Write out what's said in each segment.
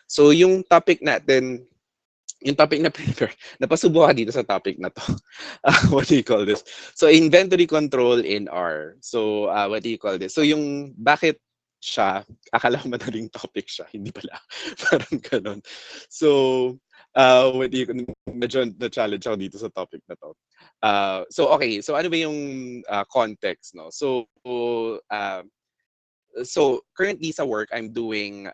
So yung topic na prepare, napasubo ka dito sa topic na 'to. What do you call this? So, inventory control in R. So, what do you call this? So, yung bakit siya, akala ko madaling topic siya, hindi pala. Parang gano'n. So, what do you medyo na-challenge ako dito sa topic na 'to. So, okay. So, ano ba yung, context 'no? Uh, currently sa work, I'm doing,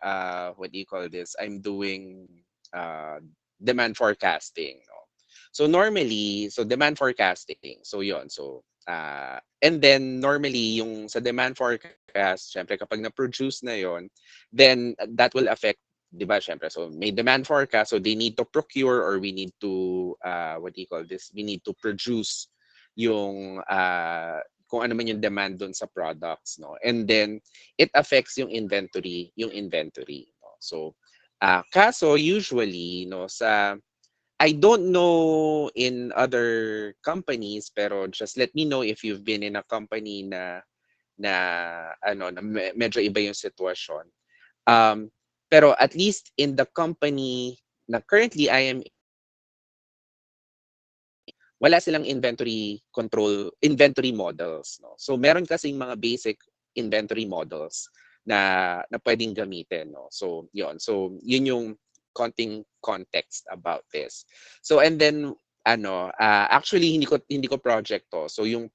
what do you call this? I'm doing, uh, demand forecasting, no? So normally, so demand forecasting, so yon. So, and then normally yung sa demand forecast, syempre kapag na-produce na yon, then that will affect, 'di ba? Syempre, so may demand forecast, so they need to procure or we need to, what do you call this? We need to produce yung, kung ano man yung demand dun sa products, no? And then it affects yung inventory, no? So, kaso usually, no, I don't know in other companies, pero just let me know if you've been in a company na medyo iba yung sitwasyon. Pero at least in the company na currently I am, wala silang inventory models, no? So meron kasing mga basic inventory models na pwedeng gamitin, no? So 'yon. So 'yun yung konting context about this. So and then actually hindi ko project 'to. So yung,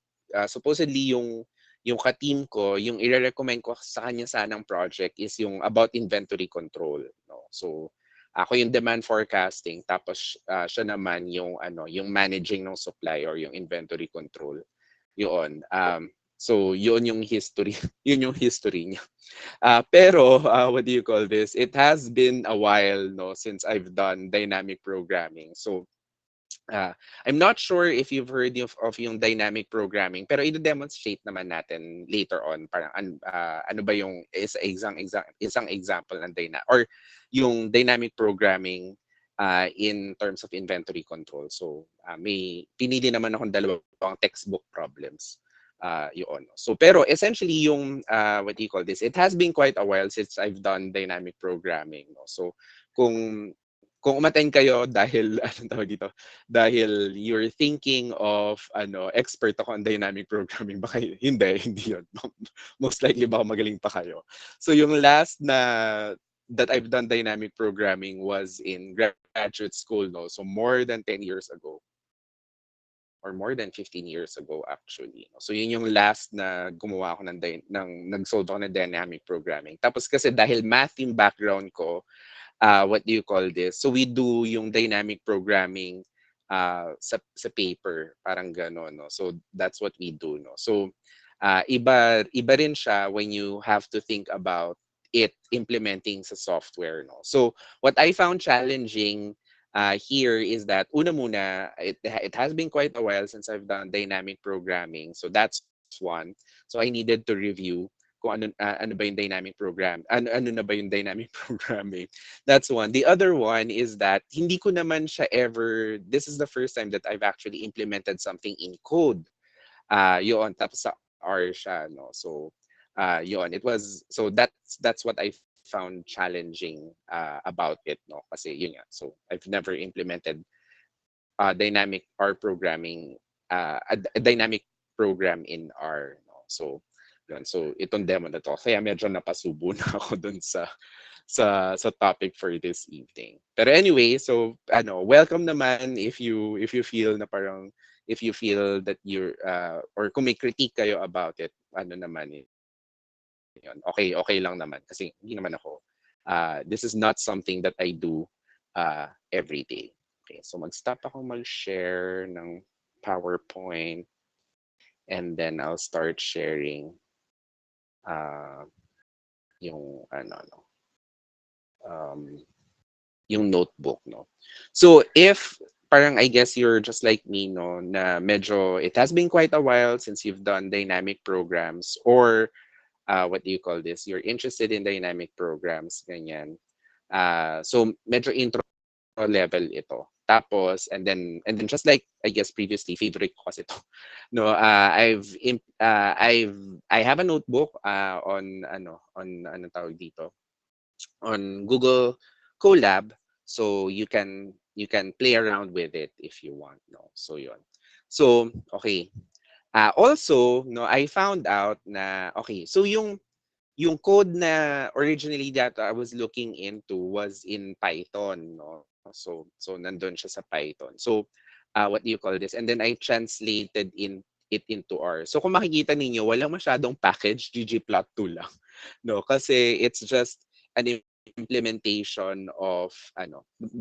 supposedly yung ka-team ko, yung ire-recommend ko sa kanya sanang project is yung about inventory control, no? So ako yung demand forecasting, tapos, siya naman yung yung managing ng supply or yung inventory control, yun. So yun yung history yun yung history niya. Pero, what do you call this? It has been a while 'no, since I've done dynamic programming. So, Uh, I'm not sure if you've heard of yung dynamic programming, pero i-demonstrate naman natin later on parang ano ba yung isang example ng yung dynamic programming, in terms of inventory control. So, may pinili naman akong dalawang textbook problems. Yun. So pero essentially yung, what do you call this? It has been quite a while since I've done dynamic programming, no. So kung umattend kayo dahil anong tawag dito, dahil you're thinking of expert ako on dynamic programming, baka hindi yun. Most likely baka magaling pa kayo. So yung last that I've done dynamic programming was in graduate school, no? So more than 10 years ago or more than 15 years ago actually, no? So yun yung last na gumawa ako nag-solve ako ng dynamic programming. Tapos kasi dahil math yung background ko, what do you call this? So we do yung dynamic programming, sa paper, parang gano'n, no? So that's what we do, no? So, iba rin siya when you have to think about it implementing sa software, no? So what I found challenging, here is that una muna, it has been quite a while since I've done dynamic programming. So that's one. So I needed to review kung ano ba yung dynamic program, ano na ba yung dynamic programming. That's one. The other one is that hindi ko naman siya ever, this is the first time that I've actually implemented something in code. Yun, tapos sa R siya, no? So, yun, it was, so that's what I found challenging, about it, no? Kasi yun nga, so I've never implemented, dynamic R programming, a dynamic program in R, no? So, yun. So, itong demo na to, kaya medyo napasubo na ako dun sa topic for this evening. Pero anyway, so welcome naman if you feel na parang, if you feel that you're, or kung may critique kayo about it, ano naman yun, okay lang naman kasi hindi naman ako, this is not something that I do, every day. Okay, so mag-stop ako mag-share ng PowerPoint and then I'll start sharing, uh, yung um, yung notebook, no? So if parang I guess you're just like me, no, na medyo it has been quite a while since you've done dynamic programs, or, what do you call this? You're interested in dynamic programs, ganyan. So medyo intro level ito. Tapos and then just like I guess previously, favorite ko kasi ito. No, I have a notebook, on anong tawag dito, on Colab, so you can play around with it if you want, no. So yon. So okay. Also, no, I found out na okay, so yung code na originally that I was looking into was in Python, no. So nandun siya sa Python. So what do you call this? And then I translated it into R. So kung makikita ninyo, walang masyadong package, ggplot2 lang. No, kasi it's just an implementation of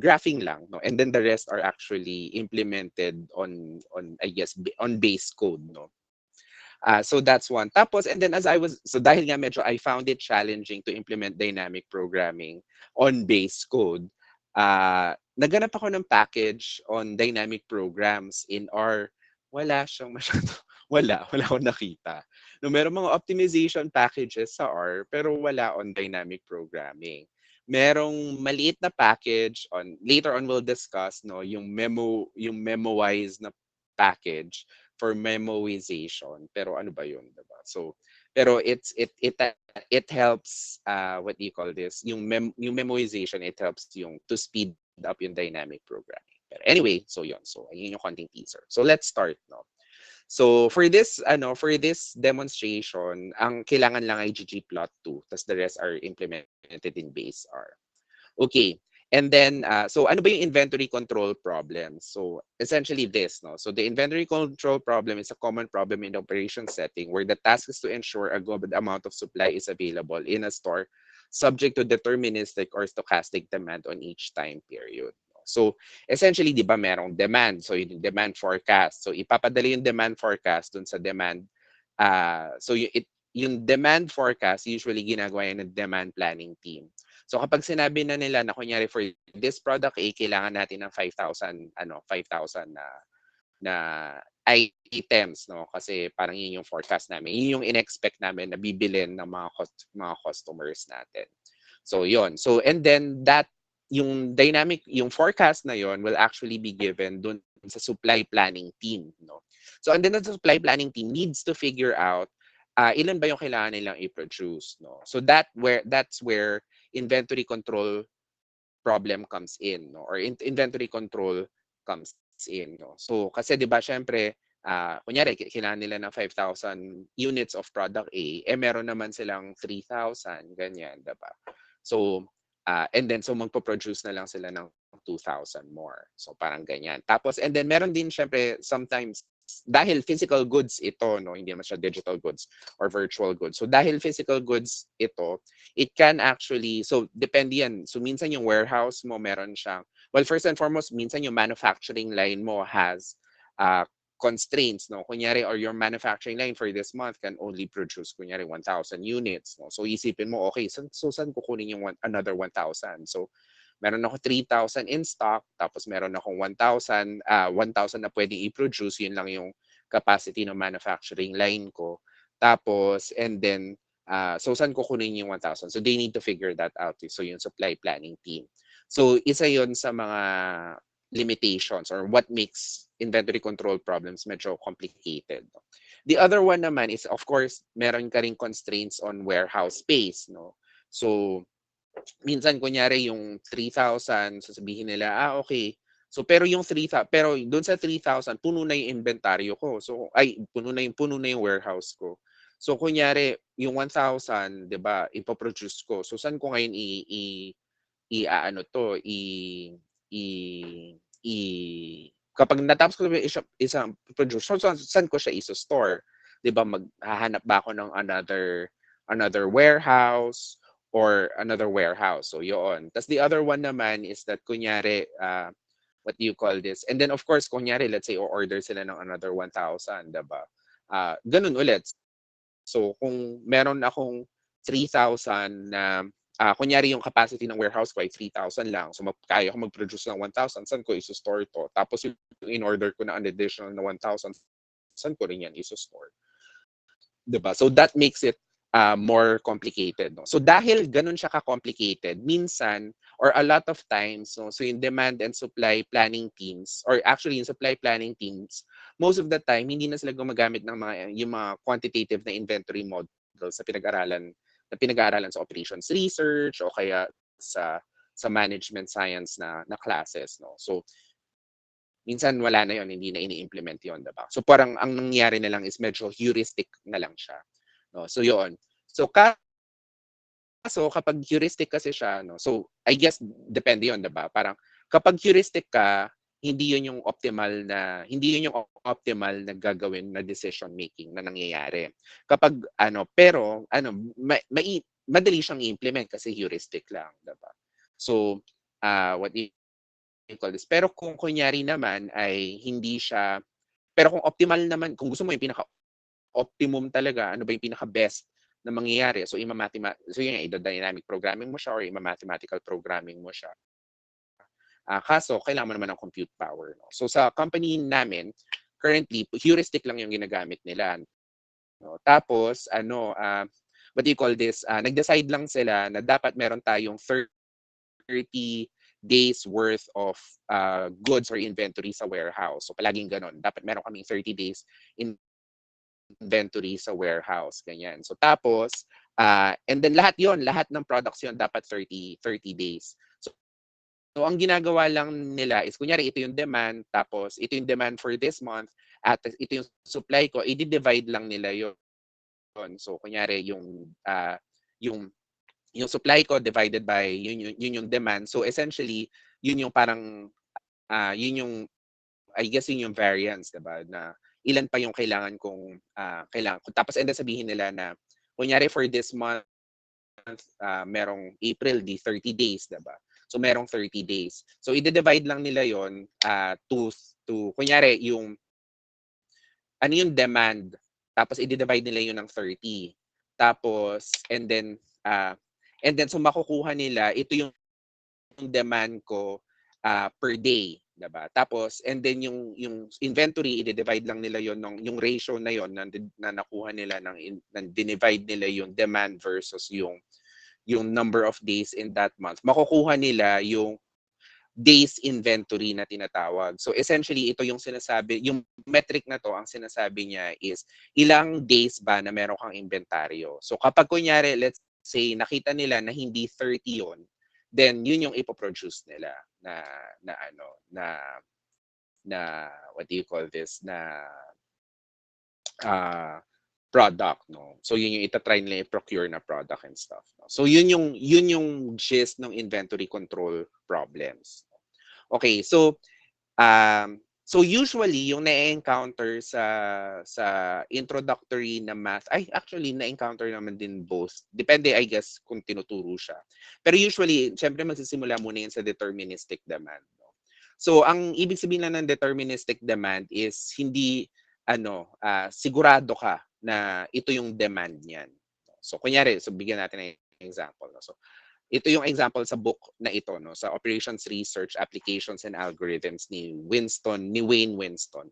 graphing lang, no. And then the rest are actually implemented on I guess on base code, no. So that's one. Tapos, and then as I was, so dahil nga medyo I found it challenging to implement dynamic programming on base code, naghanap ako ng package on dynamic programs in R. Wala siyang masyado, wala akong nakita. No, meron mga optimization packages sa R, pero wala on dynamic programming. Merong maliit na package on, later on we'll discuss, no, yung memoize na package for memoization. Pero ano ba yun, diba? So, pero it helps, what do you call this? Yung memoization, it helps yung to speed up yung dynamic programming. Pero anyway, so yun. So, ayun yung konting teaser. So, let's start, no? So, for this demonstration, ang kailangan lang ay ggplot2, tas the rest are implemented in base R. Okay. And then, so ano ba yung inventory control problem? So essentially this, no? So the inventory control problem is a common problem in the operation setting where the task is to ensure a good amount of supply is available in a store subject to deterministic or stochastic demand on each time period. So essentially, di ba, merong demand. So yung demand forecast. So ipapadala yung demand forecast dun sa demand. Yung demand forecast, usually ginagawa yan ng demand planning team. So kapag sinabi na nila na kunyari for this product A, kailangan natin ng 5,000 na items, no? Kasi parang yun yung forecast namin. Yun yung in-expect namin na bibilin ng mga customers natin. So yun. So and then yung forecast na yon will actually be given dun sa supply planning team, no? So and then the supply planning team needs to figure out ilan ba yung kailangan nilang i-produce, no? So that's where inventory control problem comes in, no? Or inventory control comes in, no? So kasi 'di ba syempre kunyari kailangan nila ng 5,000 units of product A, meron naman silang 3,000 ganyan, 'di ba? So and then so magpo-produce na lang sila ng 2,000 more. So parang ganyan. Tapos and then meron din syempre sometimes dahil physical goods ito, no, hindi naman siya digital goods or virtual goods. So dahil physical goods ito, it can actually, so depende yan. So minsan yung warehouse mo meron siyang, well, first and foremost, minsan yung manufacturing line mo has constraints, no? Kunyari, or your manufacturing line for this month can only produce, kunyari, 1,000 units, no? So isipin mo, okay, so saan kukunin yung another 1,000? So meron ako 3,000 in stock, tapos meron akong 1,000 na pwedeng i-produce, yun lang yung capacity ng manufacturing line ko. Tapos, and then, so saan kukunin yung 1,000? So they need to figure that out. So yung supply planning team. So isa yun sa mga limitations or what makes inventory control problems medyo complicated. The other one naman is, of course, meron ka ring constraints on warehouse space, no? So minsan kunyari yung 3,000 sasabihin nila, okay. So pero yung 3,000, pero doon sa 3,000 puno na yung inventaryo ko. So ay puno na yung warehouse ko. So kunyari yung 1,000, 'di ba, ipo-produce ko. So saan ko ngayon i-ano to, i i kapag natapos ko isang produce, so saan ko siya i-store? 'Di ba, maghahanap ba ako ng another warehouse or another warehouse. So yun. Tapos the other one naman is that kunyari, what do you call this? And then of course, kunyari, let's say, order sila ng another 1,000, diba? Ganun ulit. So kung meron akong 3,000 na, kunyari yung capacity ng warehouse ko ay 3,000 lang. So kaya ko mag-produce ng 1,000, saan ko i-store to? Tapos yung in-order ko na an additional na 1,000, saan ko rin yan i-store? Diba? So that makes it more complicated. No? So dahil ganun siya ka-complicated, minsan or a lot of times, no, so yung demand and supply planning teams, or actually yung supply planning teams, most of the time, hindi na sila gumagamit ng yung mga quantitative na inventory models na pinag-aaralan sa operations research o kaya sa sa management science na classes, no. So minsan wala na yon, hindi na ini-implement yon, 'di ba? So parang ang nangyayari na lang is medyo heuristic na lang siya, no. So yon. So kapag heuristic kasi siya, no, so I guess depende yon, 'di ba? Parang kapag heuristic ka, hindi yun yung optimal na gagawin na decision making na nangyayari. Kapag pero madali siyang i-implement kasi heuristic lang, 'di ba? So, what do you call this? Pero kung kunyari naman ay hindi siya, pero kung optimal naman, kung gusto mo yung pinaka-optimum talaga, ano ba yung pinaka-best na mangyayari? So, so yun, dynamic programming mo siya or mathematical programming mo siya. Kaso, kailangan mo naman ng compute power. No? So, sa company namin, currently, heuristic lang yung ginagamit nila. No? Tapos, what do you call this? Nag-decide lang sila na dapat meron tayong 30 days worth of goods or inventory sa warehouse. So, palaging ganun. Dapat meron kaming 30 days inventory sa warehouse. Ganyan. So, tapos, and then lahat ng products yon dapat 30 days. So, ang ginagawa lang nila is, kunyari, ito yung demand, tapos ito yung demand for this month, at ito yung supply ko, i-divide lang nila yun. So, kunyari, yung supply ko divided by yun yung demand. So, essentially, yun yung parang, yun yung, I guess yun yung variance, diba? Na ilan pa yung kailangan ko. Tapos, and then sabihin nila na, kunyari, for this month, merong April, 30 days, diba? So, merong 30 days. So, i-divide lang nila yon kunyari, yung demand. Tapos, i-divide nila yun ng 30. Tapos, and then, so makukuha nila, ito yung demand ko per day. Diba? Tapos, and then yung inventory, i-divide lang nila yon yung ratio na yon na nakuha nila dinivide nila yung demand versus yung number of days in that month, makukuha nila yung days inventory na tinatawag. So essentially, ito yung yung metric na to, ang sinasabi niya is ilang days ba na meron kang inventaryo. So kapag kunyari, let's say, nakita nila na hindi 30 yon, then yun yung ipoproduce nila na what do you call this, na product, no. So yun yung itatry nila i-procure na product and stuff, no? So yun yung gist ng inventory control problems. Okay, so usually yung na-encounter sa introductory na math, actually na-encounter naman din both. Depende, I guess, kung tinuturo siya. Pero usually, syempre magsisimula muna yun sa deterministic demand, no? So ang ibig sabihin lang ng deterministic demand is hindi sigurado ka na ito yung demand niyan. So kunyari, so bigyan natin ng example, no. So ito yung example sa book na ito, no, sa Operations Research Applications and Algorithms ni Wayne Winston.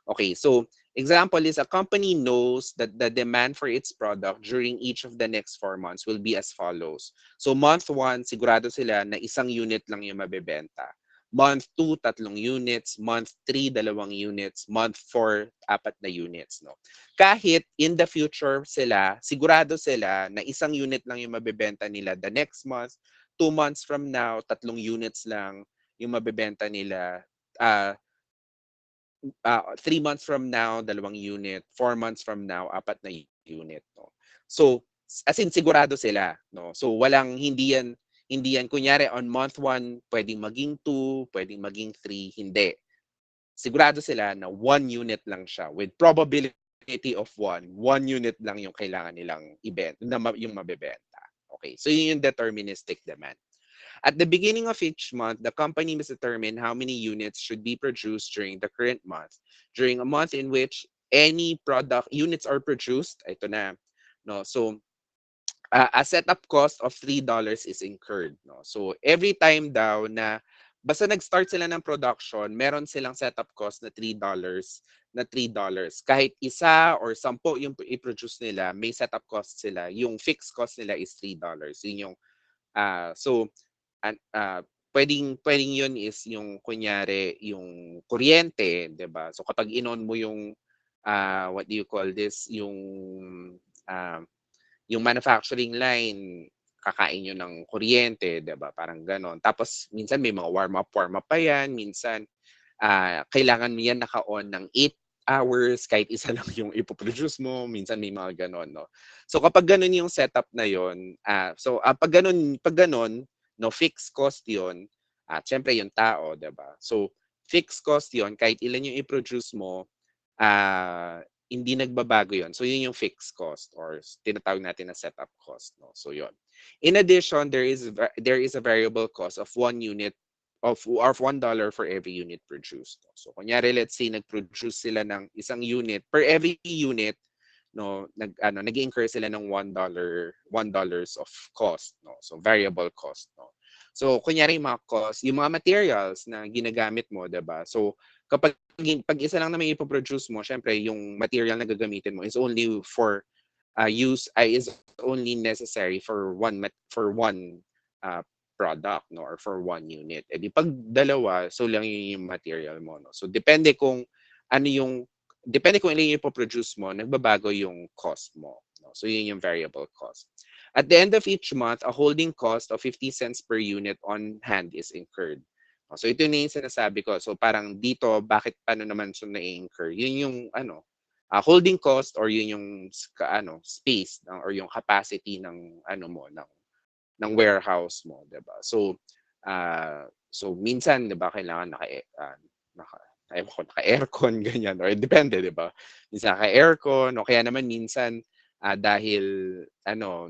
Okay, so example is a company knows that the demand for its product during each of the next 4 months will be as follows. So month 1, sigurado sila na isang unit lang yung mabebenta. Month 2, 3 units. Month 3, 2 units. Month 4, 4 na units, no? Kahit in the future sigurado sila na isang unit lang yung mabebenta nila the next month, 2 months from now, 3 units lang yung mabebenta nila. 3 months from now, 2 unit. 4 months from now, 4 na unit, no? So, as in sigurado sila, no? So, hindi yan kunyari on month 1, pwedeng maging 2, pwedeng maging 3, hindi. Sigurado sila na 1 unit lang siya with probability of 1 unit lang yung kailangan nilang yung mabebenta. Okay, so yun yung deterministic demand. At the beginning of each month, the company must determine how many units should be produced during the current month. During a month in which any product units are produced, ito na, no? So, a setup cost of $3 is incurred, no? So every time daw na basta nag-start sila ng production, meron silang setup cost na $3 Kahit isa or 10 yung i-produce nila, may setup cost sila. Yung fixed cost nila is $3. Yun yung so pwedeng yun is yung kunyari yung kuryente, 'di ba? So kapag inon mo yung what do you call this, yung manufacturing line, kakain yun ng kuryente, 'di ba? Parang gano'n. Tapos minsan may mga warm up pa yan. Minsan, kailangan mo yan naka-on ng 8 hours kahit isa lang yung ipo-produce mo. Minsan may mga gano'n, 'no? So kapag gano'n yung setup na yun, pag gano'n, 'no, fixed cost yun at siyempre yung tao, 'di ba? So fixed cost yun kahit ilan yung i-produce mo, hindi nagbabago yun. So yun yung fixed cost or tinatawag natin na setup cost, 'no? So yun. In addition, there is a variable cost of 1 unit of $1 for every unit produced, 'no? So kunyari let's say nag-produce sila ng isang unit, per every unit, 'no, nag-incur sila ng $1 of cost, 'no? So variable cost, 'no? So kunyari yung mga cost, yung mga materials na ginagamit mo, 'di ba? So pag isa lang naman ipo-produce mo, syempre yung material na gagamitin mo is only for is only necessary for one uh, product, no, or for one unit. Eh di pag dalawa, so lang yun yung material mo, no. So ano yung depende kung ilan yung ipo-produce mo, nagbabago yung cost mo, no. So yun yung variable cost. At the end of each month, a holding cost of 50 cents per unit on hand is incurred. So ito na yung sinasabi ko. So parang dito, paano naman siya na-incur? Yun yung holding cost or yun yung space or yung capacity ng mo ng warehouse mo, 'di ba? So minsan 'di ba kailangan naka ewan ko, naka-aircon ganyan or depende, 'di ba? Minsan naka-aircon o kaya naman minsan dahil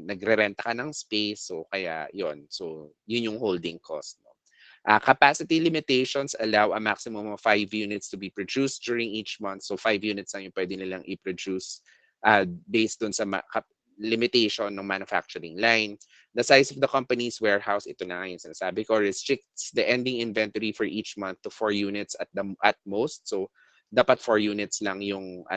nagrerenta ka ng space, so kaya yon. So yun yung holding cost, no? Capacity limitations allow a maximum of 5 units to be produced during each month. So 5 units lang yung pwede nilang i-produce based dun sa limitation ng manufacturing line. The size of the company's warehouse, ito na nga yung sinasabi ko, restricts the ending inventory for each month to 4 units at most. So dapat 4 units lang yung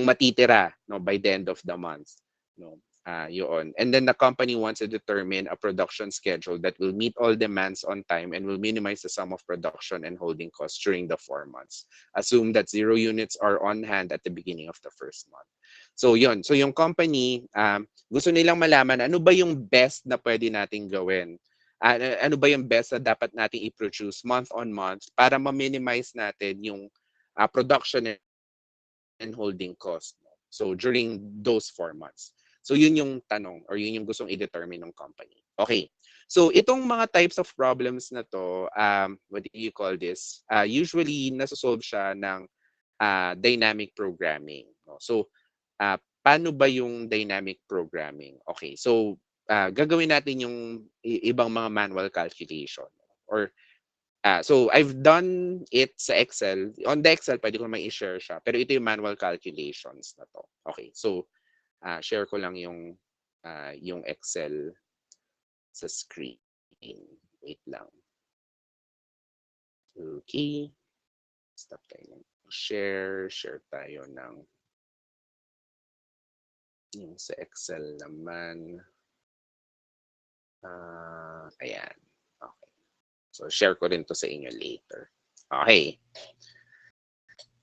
matitira, no, by the end of the month, no. Yun. And then the company wants to determine a production schedule that will meet all demands on time and will minimize the sum of production and holding costs during the 4 months. Assume that 0 units are on hand at the beginning of the first month. So yun. So yung company, gusto nilang malaman ano ba yung best na pwede nating gawin. Ano ba yung best na dapat nating i-produce month on month para ma-minimize natin yung production and holding cost. So during those 4 months. So yun yung tanong or yun yung gustong i-determine ng company. Okay. So itong mga types of problems na to, what do you call this? Usually nasosolve siya ng dynamic programming. No? So paano ba yung dynamic programming? Okay. So gagawin natin yung ibang mga manual calculation or so I've done it sa Excel. On the Excel, pwede ko naman i-share siya. Pero ito yung manual calculations na to. Okay, so share ko lang yung Excel sa screen. Wait lang. Okay. Stop tayo. Share tayo ng yung sa Excel naman. Ayan. Okay. So share ko rin to sa inyo later. Okay.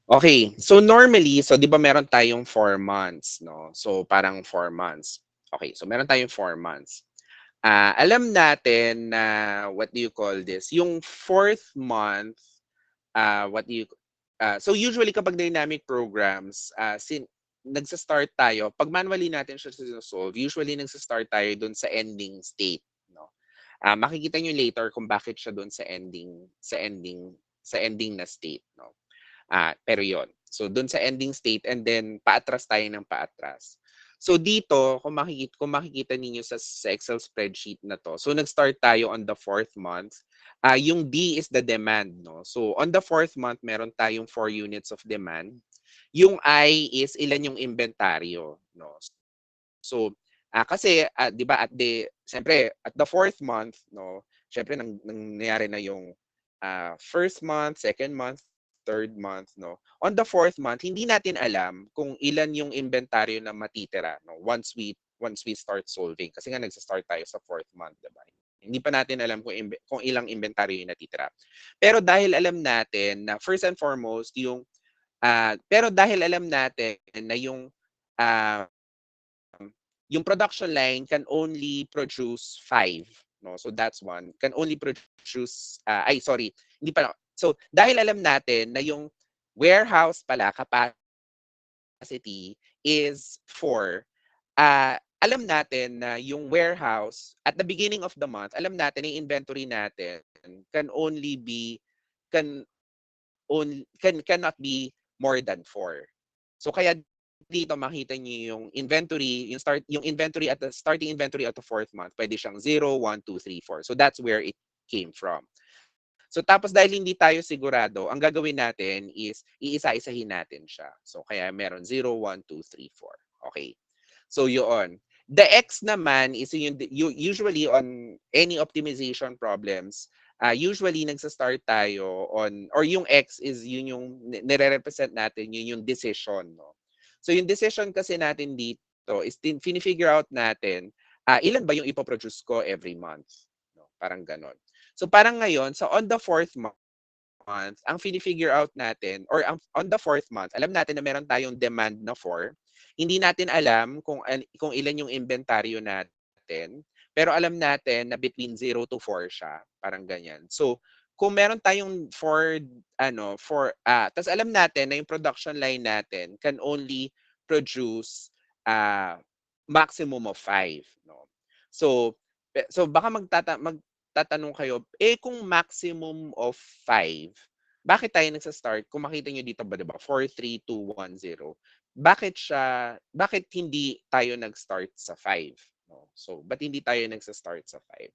Okay, so normally, so 'di ba meron tayong 4 months, no? So parang 4 months. Okay, so meron tayong 4 months. Alam natin na what do you call this? Yung fourth month, what do you so usually kapag dynamic programs, nagsa-start tayo, pag manually natin siya sino-solve, usually nagsa-start tayo dun sa ending state, no? Makikita nyo later kung bakit siya dun sa ending na state, no? Pero yon. So doon sa ending state and then paatras tayo ng paatras. So dito, kung makikita ninyo sa Excel spreadsheet na to, so nag-start tayo on the fourth month. Yung D is the demand, no? So on the fourth month, meron tayong 4 units of demand. Yung I is ilan yung inventaryo, no? So, kasi 'di ba siyempre at the fourth month, no, siyempre nangyari na yung first month, second month, third month, no. On the fourth month, hindi natin alam kung ilan yung inventaryo na matitira, no, once we start solving kasi nga nagsa-start tayo sa fourth month, 'di ba? Hindi pa natin alam kung ilang inventaryo yung natitira. Pero dahil alam natin na first and foremost pero dahil alam natin na yung ah yung production line can only produce 5, no? So that's one. Can only produce ay sorry, hindi pala. So dahil alam natin na yung warehouse pala capacity is 4, alam natin na yung warehouse at the beginning of the month, alam natin yung inventory natin can only be can cannot be more than 4. So kaya dito makita niyo yung inventory, yung inventory at the starting inventory at the fourth month, pwede siyang 0, 1, 2, 3, 4. So that's where it came from. So tapos dahil hindi tayo sigurado, ang gagawin natin is iisa-isahin natin siya. So kaya meron 0, 1, 2, 3, 4. Okay. So yun. The X naman is usually on any optimization problems, usually nagsa-start tayo on, or yung X is yun yung nire-represent natin, yun yung decision. No? So yung decision kasi natin dito is fini-figure out natin ilan ba yung ipoproduce ko every month. No? Parang ganon. So parang ngayon, so on the fourth month, ang fini-figure out natin, or on the fourth month, alam natin na meron tayong demand na 4. Hindi natin alam kung ilan yung inventaryo natin, pero alam natin na between 0 to 4 siya, parang ganyan. So, kung meron tayong 4 tas alam natin na yung production line natin can only produce maximum of 5, no. So baka magtatanong kayo, kung maximum of 5, bakit tayo nagsa-start? Kung makita niyo dito ba, 'di ba? 4, 3, 2, 1, 0. Bakit hindi tayo nag-start sa 5? No? So, ba't hindi tayo nagsa-start sa 5?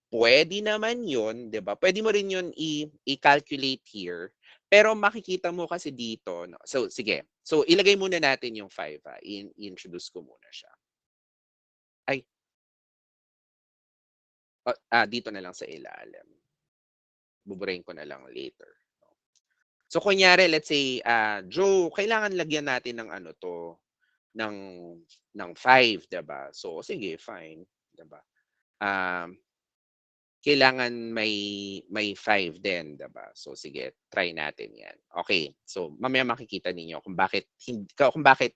Pwede naman 'yun, 'di ba? Pwede mo rin 'yun i-calculate here. Pero makikita mo kasi dito, no? So, sige. So, ilagay muna natin yung 5, i-introduce ko muna siya. Ay, dito na lang sa ilalim. Buburahin ko na lang later. So kunyari, let's say, Joe, kailangan lagyan natin ng ano 'to, ng ng 5, 'di ba? So sige, fine, 'di ba? Um, Kailangan may 5 din, 'di ba? So sige, try natin 'yan. Okay. So mamaya makikita ninyo kung bakit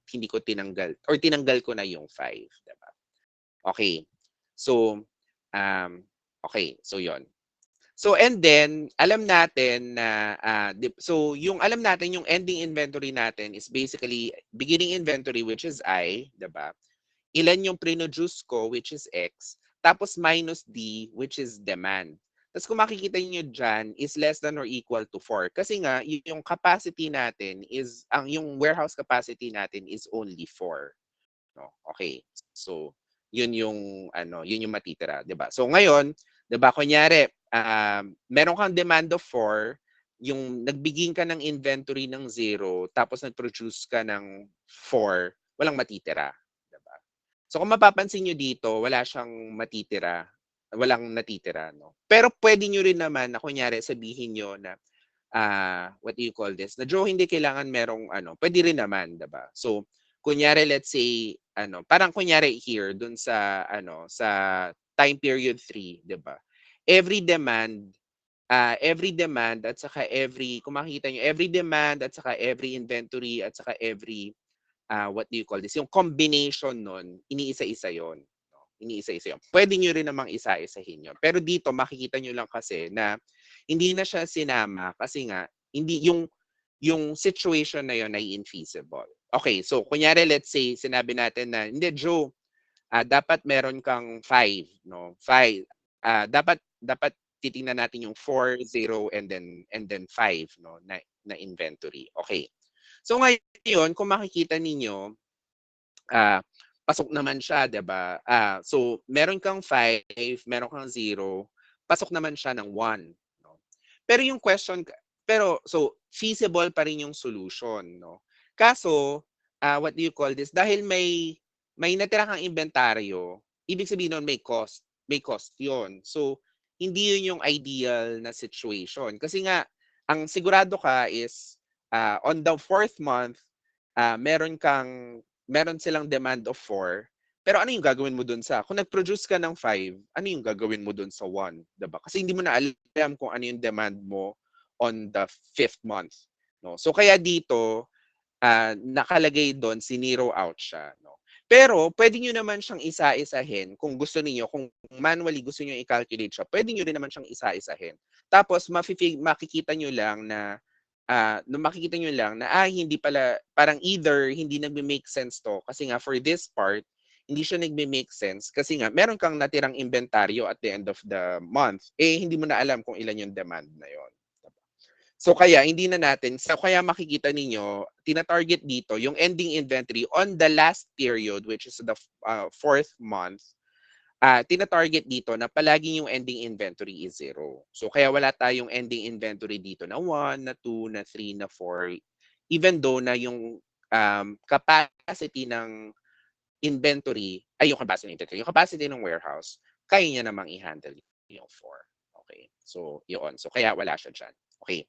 hindi ko tinanggal or tinanggal ko na yung 5, 'di ba? Okay. So, um, okay. So 'yon. So and then alam natin na so yung alam natin yung ending inventory natin is basically beginning inventory, which is I, 'di ba? Ilan yung produce ko, which is X, tapos minus D, which is demand. Tapos kung makikita niyo diyan is less than or equal to 4 kasi nga yung capacity natin is yung warehouse capacity natin is only 4, no? Okay. So yun yung matitira, 'di ba? So ngayon, 'di ba, kunyari, meron kang demand of 4, yung nagbiging ka ng inventory ng 0, tapos nag-produce ka ng 4, walang matitira, 'di ba? So kung mapapansin niyo dito, wala siyang matitira, walang natitira, no? Pero pwede niyo rin naman na kunyari sabihin niyo na what do you call this? Na Joe, hindi kailangan merong pwede rin naman, 'di ba? So, kunyari let's say parang kunyari here dun sa sa time period 3, 'di ba? Every demand at saka kung makikita niyo, every demand at saka every inventory at saka every what do you call this? Yung combination nun, iniisa-isa 'yon, no? Iniisa-isa 'yon. Pwede niyo rin namang isa-isahin 'yon. Pero dito makikita niyo lang kasi na hindi na siya sinama kasi nga hindi yung situation na 'yon ay infeasible. Okay, so kunyari let's say sinabi natin na, "Hindi Joe, dapat meron kang 5, no? 5, dapat titingnan natin yung 4, 0 and then 5, no, na inventory." Okay. So ngayon kung makikita ninyo, ah, pasok naman siya, 'di ba? So meron kang 5, meron kang 0, pasok naman siya ng 1, no? Pero yung question pero so feasible pa rin yung solution, no? Kaso, what do you call this? Dahil may natira kang inventaryo, ibig sabihin nun may cost 'yon. So hindi yun yung ideal na situation kasi nga ang sigurado ka is on the fourth month, meron silang demand of 4, pero ano yung gagawin mo dun kung nag-produce ka ng 5, ano yung gagawin mo dun sa 1, 'di ba? Kasi hindi mo na alam kung ano yung demand mo on the fifth month, no? So kaya dito, nakalagay dun, sinero out siya, no? Pero puwede niyo naman siyang isa-isahin kung gusto niyo, kung manually gusto niyo i-calculate siya, puwede niyo rin naman siyang isa-isahin. Tapos makikita niyo lang na, makikita niyo lang na, hindi pala parang either hindi nagme-make sense 'to kasi nga for this part, hindi siya nagme-make sense kasi nga meron kang natirang inventaryo at the end of the month, hindi mo na alam kung ilan yung demand na yun. So kaya hindi na natin, so kaya makikita ninyo, tina-target dito yung ending inventory on the last period, which is the 4th month. Tina-target dito na palaging yung ending inventory is 0. So kaya wala tayong ending inventory dito na 1, na 2, na 3, na 4, even though na yung capacity ng inventory, ay yung capacity ng inventory, yung capacity ng warehouse, kaya niya namang i-handle yung 4. Okay. So yun. So kaya wala siya diyan. Okay.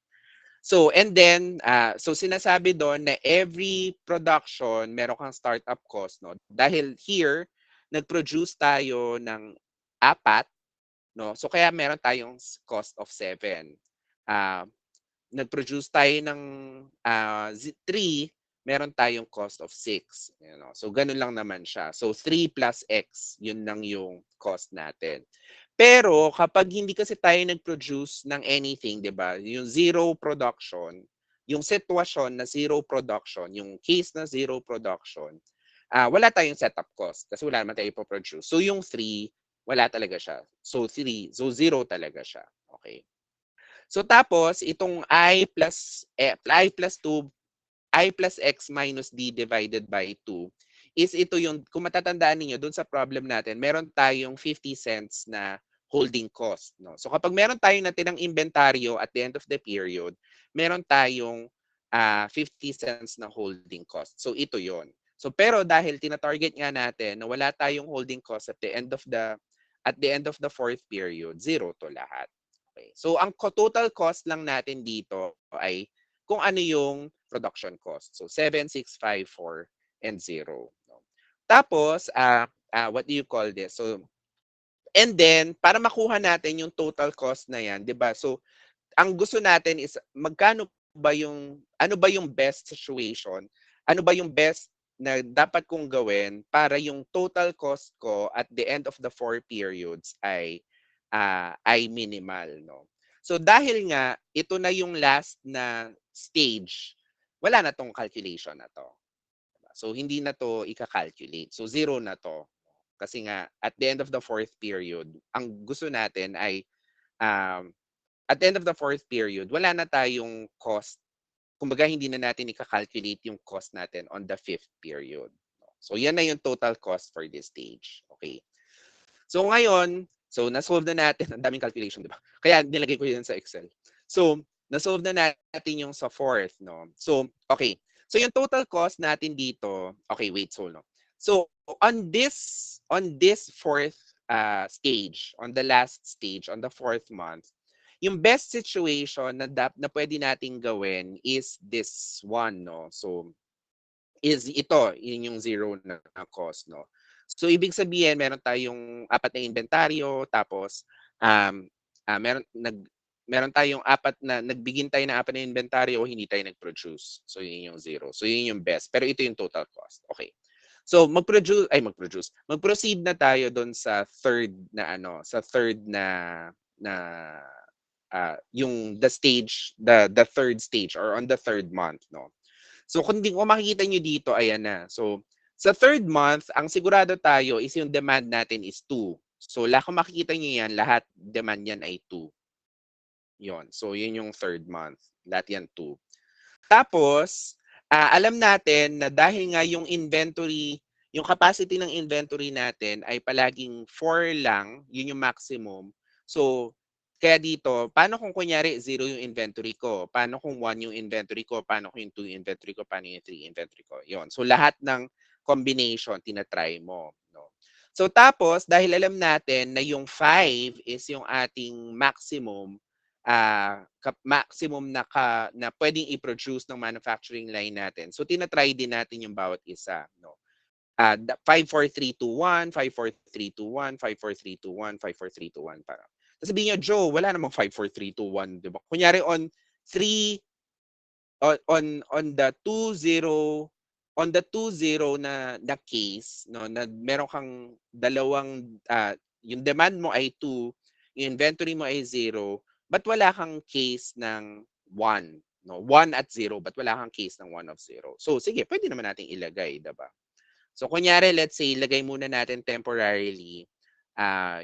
So, and then, so sinasabi doon na every production, meron kang startup cost, no? Dahil here, nag-produce tayo ng 4, no? So, kaya meron tayong cost of 7. Ah, nag-produce tayo ng 3, meron tayong cost of 6. You know? So, ganun lang naman siya. So, 3 plus X, yun lang yung cost natin. Pero kapag hindi kasi tayo nag-produce ng anything, 'di ba? Yung zero production, yung sitwasyon na zero production, yung case na zero production, wala tayong setup cost kasi wala naman tayong ipo-produce. So yung 3, wala talaga siya. So 3, so 0 talaga siya. Okay. So tapos itong I plus 2, I plus X minus D divided by 2 is ito yung, kung matatandaan niyo doon sa problem natin, meron tayong 50 cents na holding cost. No? So kapag meron tayong natirang inventaryo at the end of the period, meron tayong 50 cents na holding cost. So ito yon. So pero dahil tina-target nga natin na wala tayong holding cost at the end of the fourth period, 0 to lahat. Okay. So ang total cost lang natin dito ay kung ano yung production cost. So 7, 6, 5, 4, and 0. No? Tapos, what do you call this? So, and then, para makuha natin yung total cost na yan, di ba? So, ang gusto natin is magkano ba yung, ano ba yung best situation? Ano ba yung best na dapat kong gawin para yung total cost ko at the end of the 4 periods ay minimal, no? So dahil nga ito na yung last na stage, wala na tong calculation na to. So hindi na to ika-calculate. So 0 na to. Kasi nga at the end of the fourth period, ang gusto natin ay um, at the end of the fourth period, wala na tayong cost. Kumbaga hindi na natin ika-calculate yung cost natin on the fifth period. So yan na yung total cost for this stage. Okay. So ngayon, so na-solve na natin, ang daming calculation, di ba? Kaya nilagay ko yun sa Excel. So, na-solve na natin yung sa fourth, no? So, okay. So yung total cost natin dito, okay, wait, so no. So, on this fourth stage, on the last stage, on the fourth month, yung best situation na pwede nating gawin is this one, no? So, is ito, yun yung 0 na cost, no? So, ibig sabihin, meron tayong 4 na inventaryo, tapos, meron tayong nagbigin tayo ng 4 na inventaryo o hindi tayo nag-produce. So, yun yung 0. So, yun yung best. Pero ito yung total cost. Okay. So, mag-proceed na tayo doon sa third na yung the third stage or on the third month, no? So kung makikita nyo dito, ayan na. So sa third month, ang sigurado tayo is yung demand natin is 2. So kung makikita nyo yan, lahat demand yan ay 2. Yon. So yun yung third month. Lahat yan 2. Tapos, alam natin na dahil nga yung capacity ng inventory natin ay palaging 4 lang, yun yung maximum. So, kaya dito, paano kung kunyari 0 yung inventory ko? Paano kung 1 yung inventory ko? Paano kung yung 2 yung inventory ko? Paano yung 3 inventory ko? Yun. So, lahat ng combination, tinatry mo. No? So, tapos, dahil alam natin na yung 5 is yung ating maximum, maximum na pwedeng i-produce ng manufacturing line natin. So, tinatry din natin yung bawat isa. No? 5, 4, 3, 2, 1, 5, 4, 3, 2, 1, 5, 4, 3, 2, 1, 5, 4, 3, 2, 1. Parang. Tapos sabihin niya, Joe, wala namang 5, 4, 3, 2, 1. Diba? Kunyari on 3, on the 2, 0, on the 2-0 na case, no, na meron kang dalawang, yung demand mo ay 2, yung inventory mo ay 0, but wala kang case ng 1, no? 1 at 0, but wala kang case ng 1 of 0. So sige, pwede naman nating ilagay, 'di ba? So kunyari, let's say, ilagay muna natin temporarily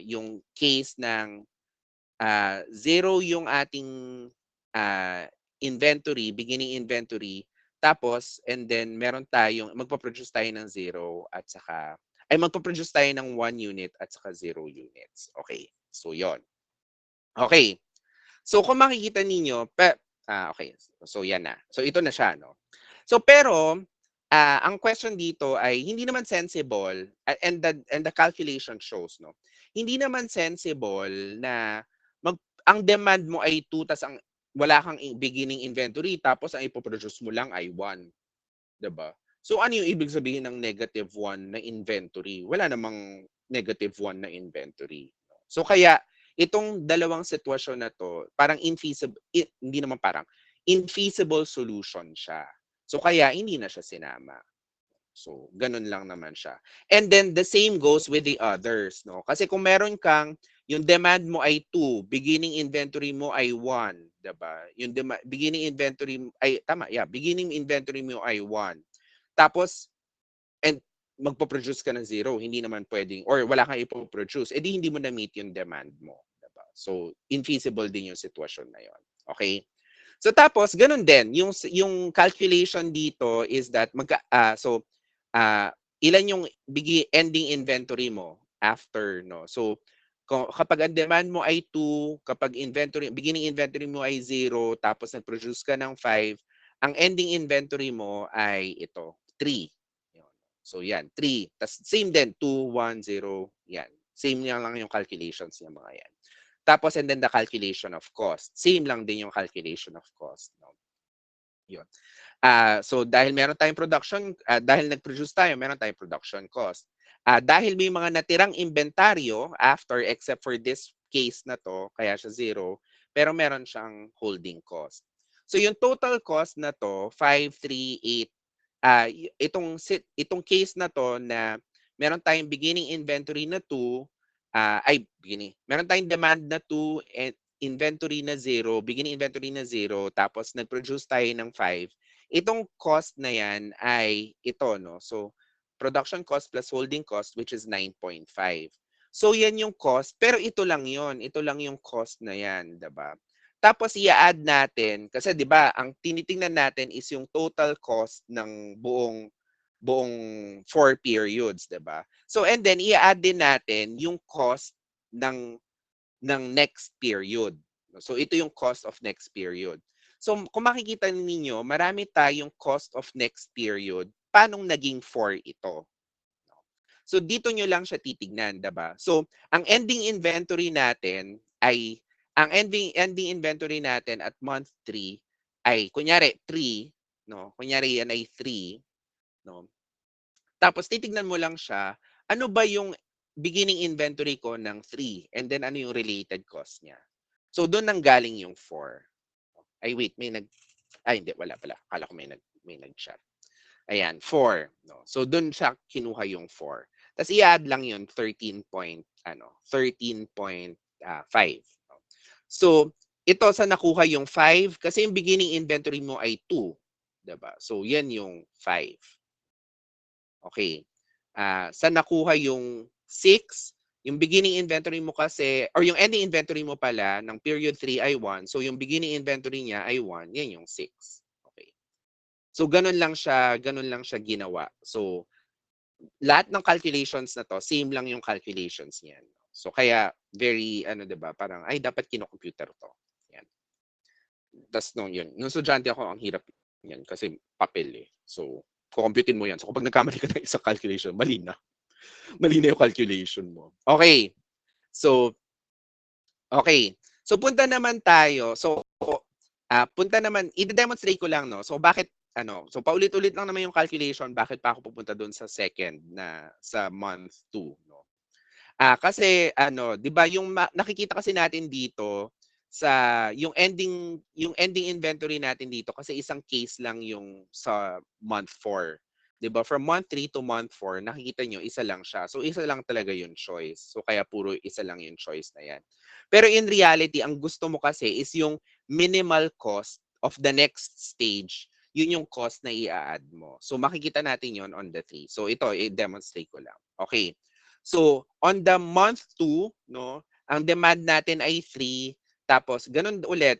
yung case ng 0 yung ating ah, inventory, beginning inventory, tapos and then meron tayong magpo-produce tayo ng 0 at saka ay magpo-produce tayo ng 1 unit at saka 0 units. Okay. So yon. Okay. So kung makikita ninyo, okay. So yan na. So ito na siya, no. So pero ang question dito ay hindi naman sensible, and the calculation shows, no. Hindi naman sensible na ang demand mo ay 2 tas ang wala kang beginning inventory tapos ang ipo-produce mo lang ay 1, 'di ba? So ano yung ibig sabihin ng -1 na inventory? Wala namang -1 na inventory. So kaya itong dalawang sitwasyon na 'to, parang hindi naman parang, infeasible solution siya. So kaya hindi na siya sinama. So gano'n lang naman siya. And then the same goes with the others, 'no? Kasi kung meron kang yung demand mo ay 2, beginning inventory mo ay 1, 'di ba? Yung beginning inventory ay tama, yeah, beginning inventory mo ay 1. Tapos and magpo-produce ka ng 0, hindi naman puwedeng or wala kang ipo-produce, edi hindi mo na-meet yung demand mo, 'di ba? So infeasible din yung sitwasyon na 'yon. Okay? So tapos gano'n din yung calculation dito is that ilan yung ending inventory mo after, no. So kapag ang demand mo ay 2, kapag beginning inventory mo ay 0, tapos nag-produce ka ng 5, ang ending inventory mo ay ito, 3. Yun. So yan, 3. Tas same din, 2, 1, 0, yan. Same lang yung calculations niya mga yan. Tapos and then the calculation of cost. Same lang din yung calculation of cost, no. Yun. So dahil meron tayong production, dahil nag-produce tayo, meron tayong production cost. Dahil may mga natirang inventaryo after, except for this case na to, kaya siya 0, pero meron siyang holding cost. So yung total cost na to, 538, itong case na to na meron tayong beginning inventory na 2, meron tayong demand na 2 and inventory na 0, beginning inventory na 0, tapos nag-produce tayo ng 5. Itong cost na yan ay ito, no? So, production cost plus holding cost, which is 9.5. So, yan yung cost. Pero ito lang yon. Ito lang yung cost na yan, diba? Tapos, i-add natin, kasi diba, ang tinitingnan natin is yung total cost ng buong 4 periods, diba? So, and then, i-add din natin yung cost ng next period. So, ito yung cost of next period. So, kung makikita ninyo, marami tayong cost of next period. Paanong naging 4 ito? So, dito nyo lang siya titignan, diba? So, ang ending inventory natin ending inventory natin at month 3 ay, kunyari, 3, no? Kunyari, yan ay 3, no? Tapos, titignan mo lang siya, ano ba yung beginning inventory ko ng 3? And then, ano yung related cost niya? So, doon nang galing yung 4. Ay, wait, hindi, wala pala. Akala ko may nag-chat. Ayan, 4. No? So, doon siya kinuha yung 4. Tapos, i-add lang yun, 13.5. No? So, ito sa nakuha yung 5, kasi yung beginning inventory mo ay 2. Diba? So, yan yung 5. Okay. Sa nakuha yung 6, yung beginning inventory mo kasi, or yung ending inventory mo pala ng period 3 ay 1. So, yung beginning inventory niya ay 1. Yan yung 6. Okay. So, ganun lang siya ginawa. So, lahat ng calculations na to, same lang yung calculations niyan. So, kaya very, diba, parang, ay, dapat kinocomputer to. Yan. Tapos, nung estudyante ako, ang hirap yan kasi papel eh. So, kukomputin mo yan. So, kapag nagkamali ka ng isang calculation, mali na. Mali na yung calculation mo. Okay. So, punta naman tayo. So, i-demonstrate ko lang, no? So, so paulit-ulit lang naman yung calculation, bakit pa ako pupunta doon sa second na sa month 2, no? Kasi 'di ba yung nakikita kasi natin dito sa yung ending inventory natin dito kasi isang case lang yung sa month 4. 'di ba? From month 3 to month 4, nakikita nyo, isa lang siya. So, isa lang talaga yung choice. So, kaya puro isa lang yung choice na yan. Pero in reality, ang gusto mo kasi is yung minimal cost of the next stage. Yun yung cost na i-add mo. So, makikita natin yon on the 3. So, ito, i-demonstrate ko lang. Okay. So, on the month 2, no, ang demand natin ay 3. Tapos, ganun ulit,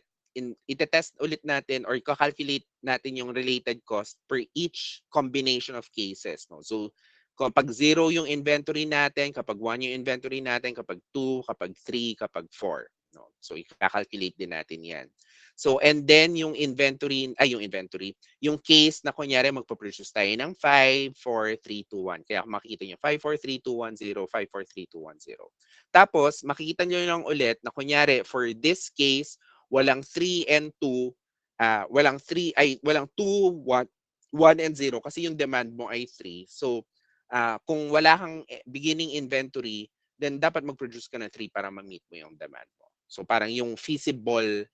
itetest ulit natin or calculate natin yung related cost per each combination of cases. No? So, kapag 0 yung inventory natin, kapag 1 yung inventory natin, kapag 2, kapag 3, kapag 4. No? So, i-calculate din natin yan. So, and then yung inventory, yung case na kunyari magpo-produce tayo ng 5, 4, 3, 2, 1. Kaya kung makikita nyo, 5, 4, 3, 2, 1, 0, 5, 4, 3, 2, 1, 0. Tapos, makikita nyo lang ulit na kunyari, for this case, walang 3 and 2, walang 2, 1 and 0 kasi yung demand mo ay 3. So, kung wala kang beginning inventory, then dapat mag-produce ka ng 3 para ma-meet mo yung demand mo. So, parang yung feasible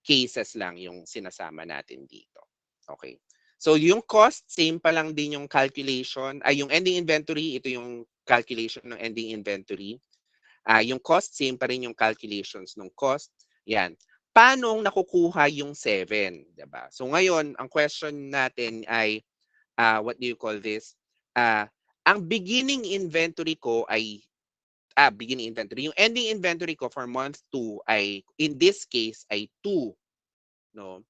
cases lang yung sinasama natin dito. Okay. So, yung cost, same pa lang din yung calculation. Yung ending inventory, ito yung calculation ng ending inventory. Yung cost, same pa rin yung calculations ng cost. Yan. Paano nakukuha yung 7? Diba? So ngayon, ang question natin ay, what do you call this? Ang beginning inventory ko ay, beginning inventory. Yung ending inventory ko for month 2 ay, in this case, ay 2. No?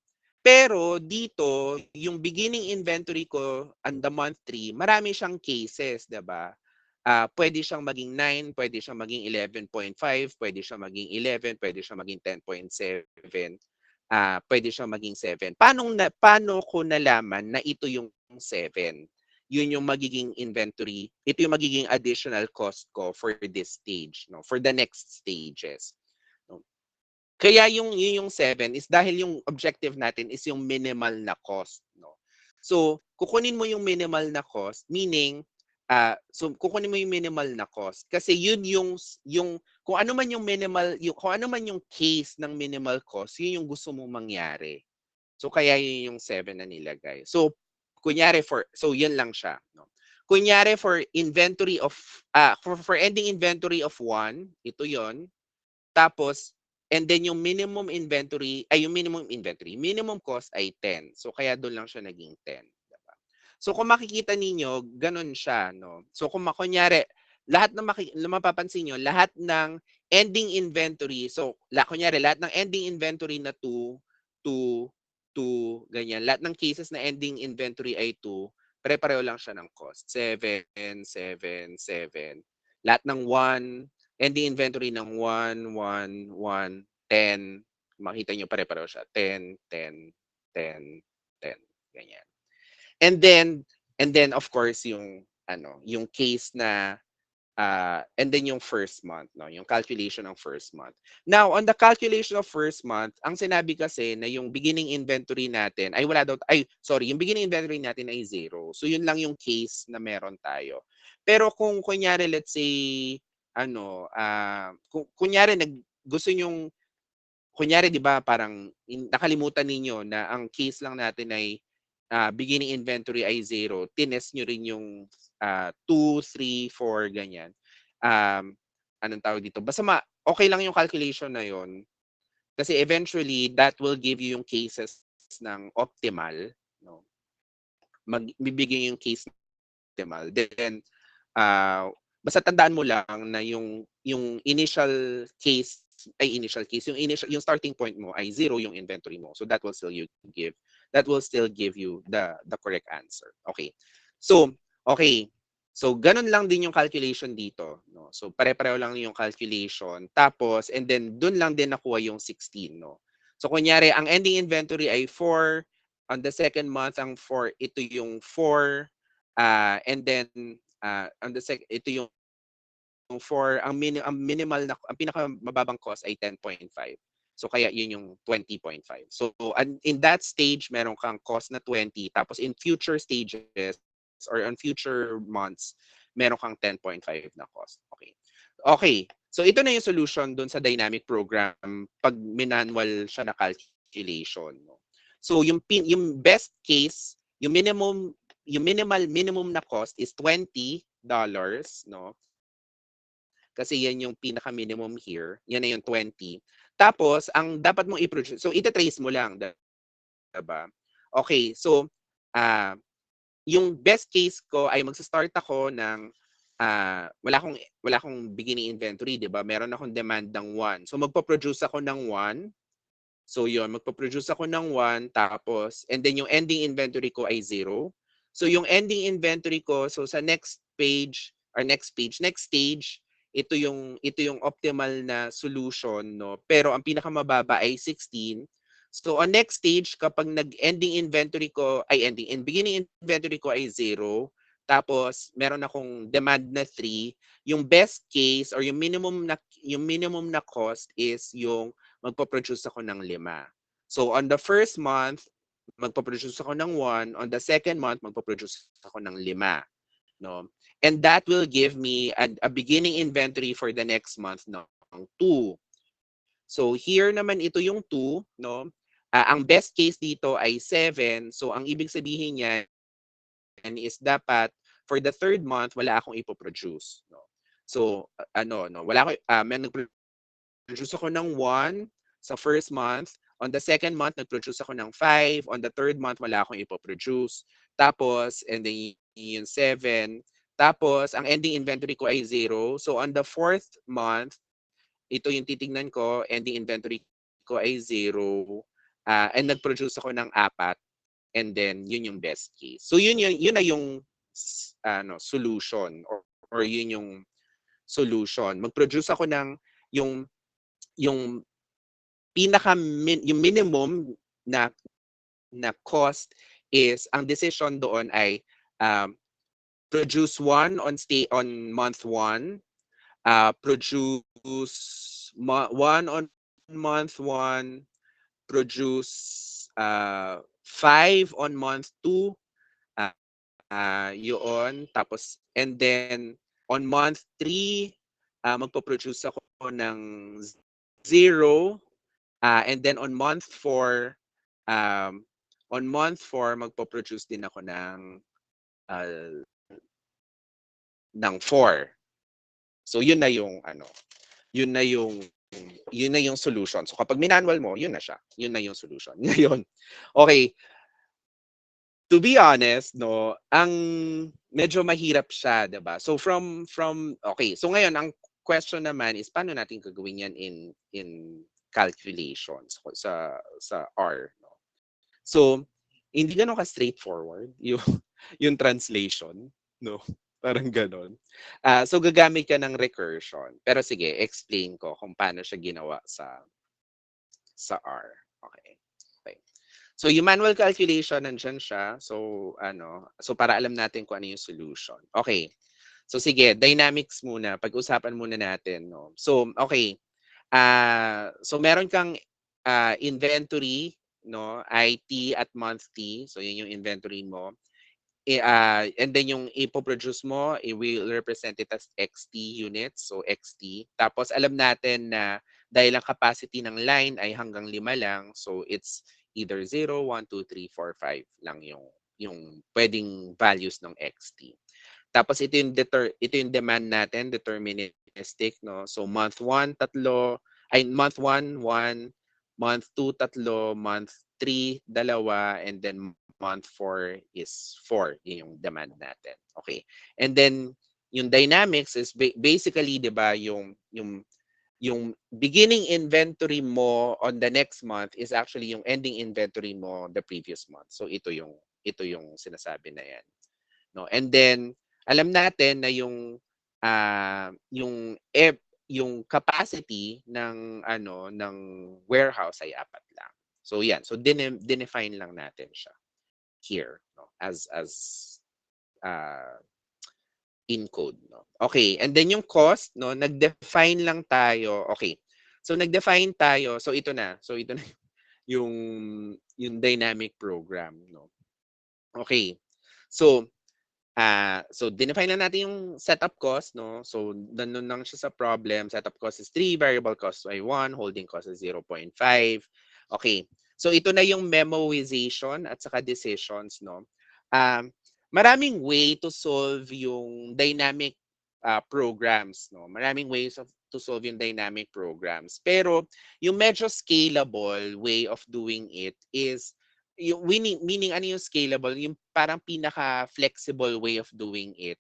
Pero dito, yung beginning inventory ko on the month 3, marami siyang cases, 'di ba? Pwede siyang maging 9, pwede siyang maging 11.5, pwede siyang maging 11, pwede siyang maging 10.7, pwede siyang maging 7. Paano ko nalaman na ito yung 7? Yun yung magiging inventory. Ito yung magiging additional cost ko for this stage, no? For the next stages. No? Kaya yun yung 7 is dahil yung objective natin is yung minimal na cost, no? So, kukunin mo yung minimal na cost, meaning, so kukunin mo yung minimal na cost kasi yun yung kung ano man yung minimal, kung ano man yung case ng minimal cost, yun yung gusto mong mangyari. So, kaya yun yung 7 na nilagay. So, kunyari so yun lang siya, no? Kunyari for inventory of, for ending inventory of 1, ito yon. Tapos, and then yung minimum cost ay 10. So, kaya doon lang siya naging 10. Diba? So, kung makikita ninyo, ganun siya, no? So, kung kunyari, lahat ng mapapansin nyo, lahat ng ending inventory, so, kunyari, lahat ng ending inventory na 2, 2, 2, ganyan. Lahat ng cases na ending inventory ay 2, pare-pareho lang siya ng cost. 7, 7, 7. Lahat ng 1, ending inventory ng 1, 1, 1, 10. Makita nyo pare-pareho siya. 10, 10, 10, 10. Ganyan. And then of course yung case na and then yung first month, no, yung calculation ng first month. Now, on the calculation of first month, ang sinabi kasi na yung beginning inventory natin ay yung beginning inventory natin ay 0. So yun lang yung case na meron tayo. Pero kung kunyari let's say kung kunyari gusto nyong kunyari 'di ba parang nakalimutan ninyo na ang case lang natin ay beginning inventory ay 0, tinest nyo rin yung 2, 3, 4, ganyan. Anong tawag dito? Basta okay lang yung calculation na yon. Kasi eventually, that will give you yung cases ng optimal. No? Magbibigay yung case ng optimal. Then, basta tandaan mo lang na yung initial case, yung starting point mo ay 0 yung inventory mo. So that will still give you the correct answer. Okay. So, okay. So, ganun lang din yung calculation dito. No? So, pare-pareho lang yung calculation. Tapos, and then, dun lang din nakuha yung 16. No? So, kunyari, ang ending inventory ay 4. On the second month, ang 4, ito yung 4. And then, ito yung 4. Ang minimal na, ang pinakamababang cost ay 10.5. So, kaya yun yung 20.5. So, in that stage, meron kang cost na 20. Tapos, in future stages, or on future months, meron kang 10.5 na cost. Okay. Okay. So ito na yung solution doon sa dynamic program pag manual siya na calculation. No? So yung best case, yung yung minimum na cost is $20, no? Kasi yan yung pinaka-minimum here. Yan na yung 20. Tapos, ang dapat mong i-produce, so ita-trace mo lang, diba? Okay, so, yung best case ko ay magsa-start ako ng, wala akong beginning inventory, diba? Meron akong demand ng 1. So, magpo-produce ako ng 1. So, yun, magpo-produce ako ng 1, tapos, and then yung ending inventory ko ay 0. So, yung ending inventory ko, so sa next stage, ito yung optimal na solution, no? Pero ang pinakamababa ay 16. So on next stage, kapag nag-ending inventory ko ay beginning inventory ko ay 0, tapos meron akong demand na 3, yung best case or yung minimum na cost is yung magpo-produce ako ng 5. So on the first month, magpo-produce ako ng 1, on the second month magpo-produce ako ng 5, no? And that will give me a beginning inventory for the next month ng 2. So here naman ito yung 2, no? Ang best case dito ay 7. So ang ibig sabihin niyan is dapat for the third month wala akong ipo-produce, no? So no, wala ako nag-produce ako ng 1 sa first month. On the second month, nag-produce ako ng 5. On the third month, wala akong ipo-produce. Tapos, and then yung 7. Tapos, ang ending inventory ko ay 0. So, on the fourth month, ito yung titingnan ko, ending inventory ko ay 0. And nag-produce ako ng 4. And then, yun yung best case. So, yun na yung solution or yun yung solution. Mag-produce ako ng yung yung minimum na cost is ang decision doon ay produce 1 on month 1, produce 1 on month 1, produce 5 on month 2, yun. Tapos, and then on month 3, magpo-produce ako ng 0. And then on month 4, magpo-produce din ako ng 4. So yun na yung yun na yung solution. So kapag minanwal mo, yun na siya. Yun na yung solution. Ngayon, okay. To be honest, no, ang medyo mahirap siya, 'di ba? So okay. So ngayon ang question naman is paano natin gagawin yan in calculations sa R, no? So hindi ganoon ka straightforward yung translation, no? Parang ganoon. So gagamit ka ng recursion. Pero sige, explain ko kung paano siya ginawa sa R. Okay. So yung manual calculation nandiyan siya. So para alam natin kung ano yung solution. Okay. So sige, dynamics muna. Pag-usapan muna natin, no. So okay. So meron kang inventory, no, IT at month T. So yun yung inventory mo. And then yung ipo-produce mo, it will represent it as XT units. So XT. Tapos alam natin na dahil ang capacity ng line ay hanggang 5 lang. So it's either 0, 1, 2, 3, 4, 5 lang yung pwedeng values ng XT. Tapos ito yung demand natin, deterministic, no? So month 1, month 1, 1, month 2, 3, month 3, 2, and then month 4 is 4. Yun yung demand natin. Okay. And then yung dynamics is basically, 'di ba, yung beginning inventory mo on the next month is actually yung ending inventory mo the previous month. So ito yung sinasabi na yan, no? And then alam natin na yung capacity ng ng warehouse ay 4 lang. So yan. So define lang natin siya here, no? As in code, no? Okay, and then yung cost, no, nag-define lang tayo. Okay. So nag-define tayo. So ito na yung dynamic program, no. Okay. So define na natin yung setup cost, no. So nandun lang siya sa problem. Setup cost is 3, variable cost ay 1, holding cost is 0.5. Okay. So ito na yung memoization at saka decisions, no. maraming way to solve yung dynamic programs, no? Maraming ways to solve yung dynamic programs. Pero yung medyo scalable way of doing it is yung meaning ano yung scalable, yung parang pinaka flexible way of doing it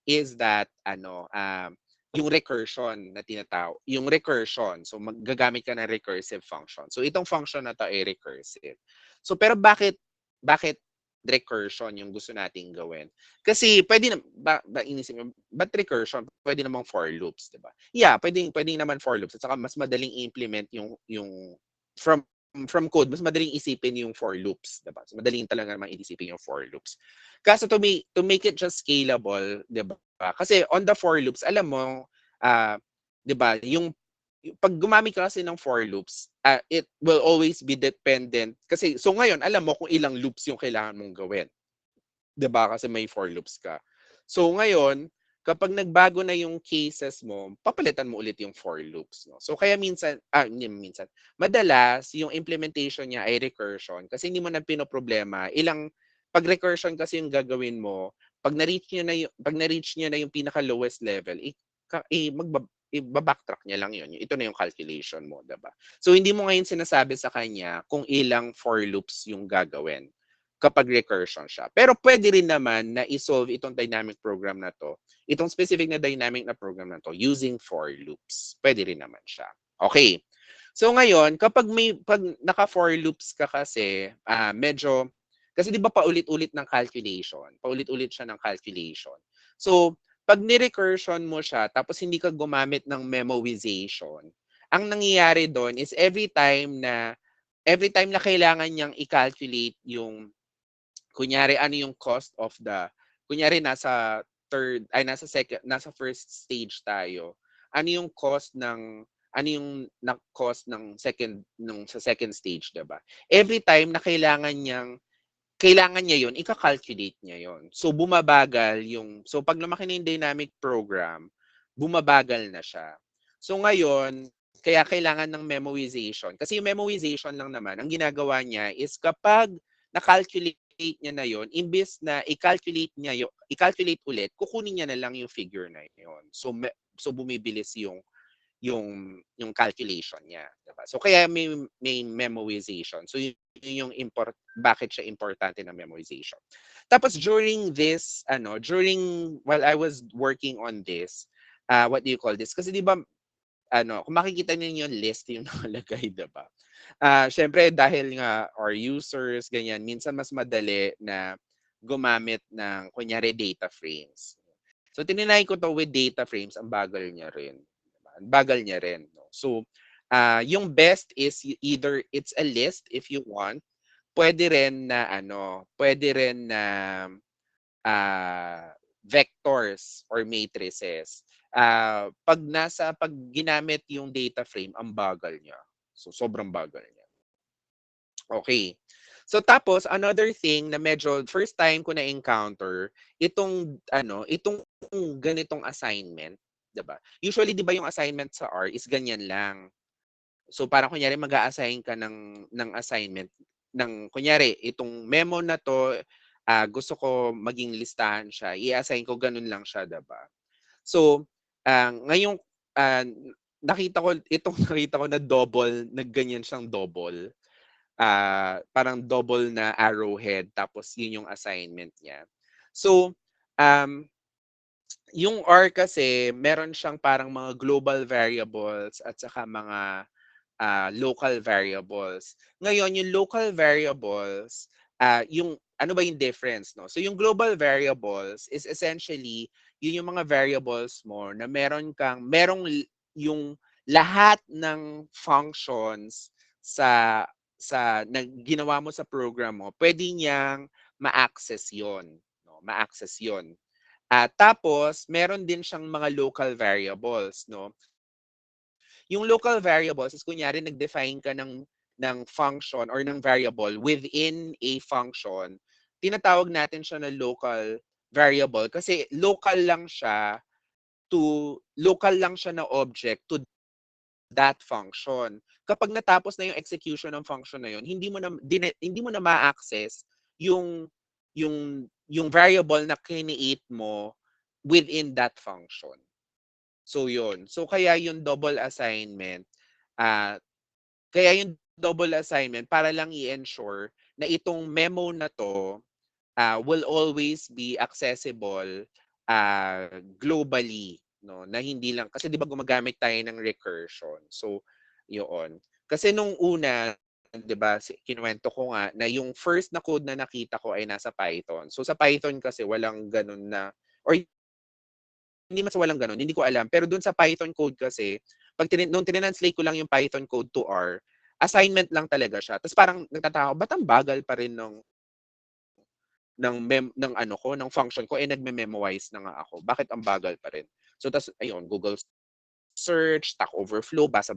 is that yung recursion na tinatawag, yung recursion. So maggagamit ka ng recursive function. So itong function na to ay recursive. So pero bakit recursion yung gusto nating gawin? Kasi pwede na inisip mo, but recursion pwede namang for loops, 'di ba? Yeah, pwedeng naman for loops at saka mas madaling i-implement yung from code, mas madaling isipin yung for loops, 'di ba? So madaling talaga naman isipin yung for loops. Kaso to make it just scalable, 'di ba? Kasi on the for loops, alam mo, 'di ba, yung pag gumamit ka kasi ng for loops, it will always be dependent kasi so ngayon alam mo kung ilang loops yung kailangan mong gawin. 'Di ba? Kasi may for loops ka. So ngayon, kapag nagbago na yung cases mo, papalitan mo ulit yung for loops, no? So kaya hindi minsan, madalas yung implementation niya ay recursion kasi hindi mo na pinoproblema. Pag recursion kasi yung gagawin mo, pag na-reach niya na yung pinaka lowest level, backtrack niya lang yun. Ito na yung calculation mo, 'di ba? So hindi mo ngayon sinasabi sa kanya kung ilang for loops yung gagawin kapag recursion siya. Pero pwede rin naman na i-solve itong dynamic program na to, itong specific na dynamic na program na to using for loops. Pwede rin naman siya. Okay. So ngayon, pag naka for loops ka kasi, medyo kasi 'di ba paulit-ulit ng calculation, paulit-ulit siya ng calculation. So, pag ni-recursion mo siya tapos hindi ka gumamit ng memoization, ang nangyayari doon is every time na kailangan niyang i-calculate yung kunyari ano yung cost of kunyari nasa second, nasa first stage tayo. Ano yung cost ng ano yung na cost ng sa second stage, 'di ba? Every time na kailangan niya 'yon, ika-calculate niya 'yon. So pag lumaki na yung dynamic program, bumabagal na siya. So ngayon, kaya kailangan ng memoization. Kasi yung memoization lang naman, ang ginagawa niya is kapag na-calculate niya na 'yon, imbes na i-calculate ulit, kukunin niya na lang yung figure na 'yon. So bumibilis yung calculation niya, 'di ba? So kaya may memoization. So yun yung bakit siya importante na memoization. Tapos during while I was working on this, what do you call this? Kasi 'di ba kung makikita niyo yung list yung nakalagay, 'di ba? Syempre dahil nga our users ganyan, minsan mas madali na gumamit ng kunyari data frames. So tinry ko 'to with data frames, ang bagal niya rin. Ang bagal niya rin, no? So, yung best is either it's a list if you want, puwede rin na vectors or matrices. Pag ginamit yung data frame, ang bagal niya. So, sobrang bagal niya. Okay. So tapos another thing na medyo first time ko na-encounter, itong ganitong assignment, 'di ba? Usually 'di ba yung assignment sa R is ganyan lang. So parang kunyari mag-a-assign ka ng assignment ng kunyari itong memo na 'to, gusto ko maging listahan siya, i-assign ko ganun lang siya, 'di ba? So, ngayong, nakita ko na ganyan siyang double. Parang double na arrowhead tapos yun yung assignment niya. So, um, yung R kasi meron siyang parang mga global variables at saka mga local variables. Ngayon, yung local variables, yung ano ba yung difference, no? So yung global variables is essentially yun yung mga variables mo na yung lahat ng functions sa na ginawa mo sa program mo, pwede niyang ma-access 'yon, no? Ma-access 'yon. Tapos meron din siyang mga local variables, no? Yung local variables is kunyari nag-define ka ng function or ng variable within a function, tinatawag natin siya na local variable kasi local lang siya na object to that function. Kapag natapos na yung execution ng function na yun, hindi mo na ma-access yung yung variable na create mo within that function. So yun. So kaya yung double assignment, ah, kaya yung double assignment para lang i-ensure na itong memo na 'to, will always be accessible, globally 'no, na hindi lang kasi 'di ba gumagamit tayo ng recursion. So, yoon. Kasi nung una, 'di ba, kinuwento ko nga na yung first na code na nakita ko ay nasa Python. So, sa Python kasi walang gano'n na or hindi man sa walang gano'n, hindi ko alam. Pero dun sa Python code kasi, 'pag nung tinranslate ko lang yung Python code to R, assignment lang talaga siya. Tapos parang nagtataka ako, ba't ang bagal pa rin ng ano ko, ng function ko, eh, nagme-memorize na nga ako. Bakit ang bagal pa rin? So tas ayun, Google search, Stack Overflow, basa,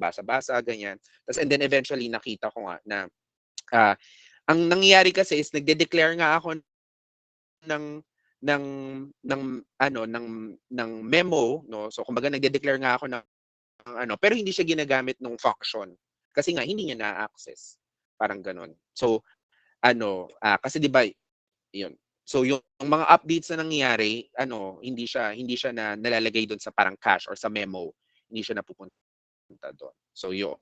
ganyan. Tas and then eventually nakita ko nga na, ah, ang nangyayari kasi is nagde-declare nga ako ng ng ng ano, ng memo 'no. So kumbaga nagde-declare nga ako ng ano, pero hindi siya ginagamit nung function. Kasi nga hindi niya na-access, parang gano'n. So ano, kasi 'di ba 'yun. So yung mga updates na nangyayari ano, hindi siya na nalalagay dun sa parang cache or sa memo, hindi siya napupunta dun. So yun.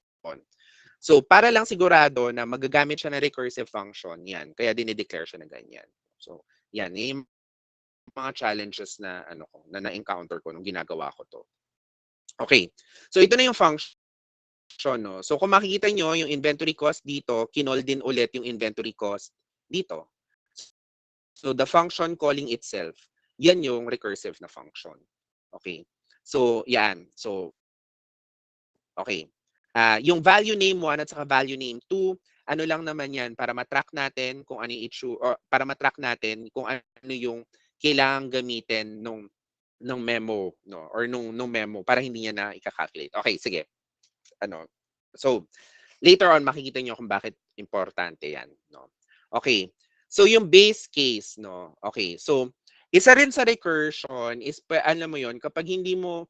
So para lang sigurado na magagamit siya ng recursive function, 'yan, kaya dine-declare siya na ganyan. So 'yan, yung mga challenges na ano ko, na na-encounter ko nung ginagawa ko 'to. Okay, so ito na yung function 'no. So kung makikita niyo yung inventory cost dito, kinol din ulit yung inventory cost dito. So the function calling itself, yan yung recursive na function. Okay. So yan. So okay. Yung value name 1 at saka value name 2, ano lang naman yan para ma-track natin kung ano yung issue or para ma-track natin kung ano yung kailangang gamitin nung memo no or nung memo para hindi niya na ika-calculate. Okay, sige. Ano. So later on makikita niyo kung bakit importante yan no. Okay. So yung base case no. Okay. So isa rin sa recursion is alam mo yon kapag hindi mo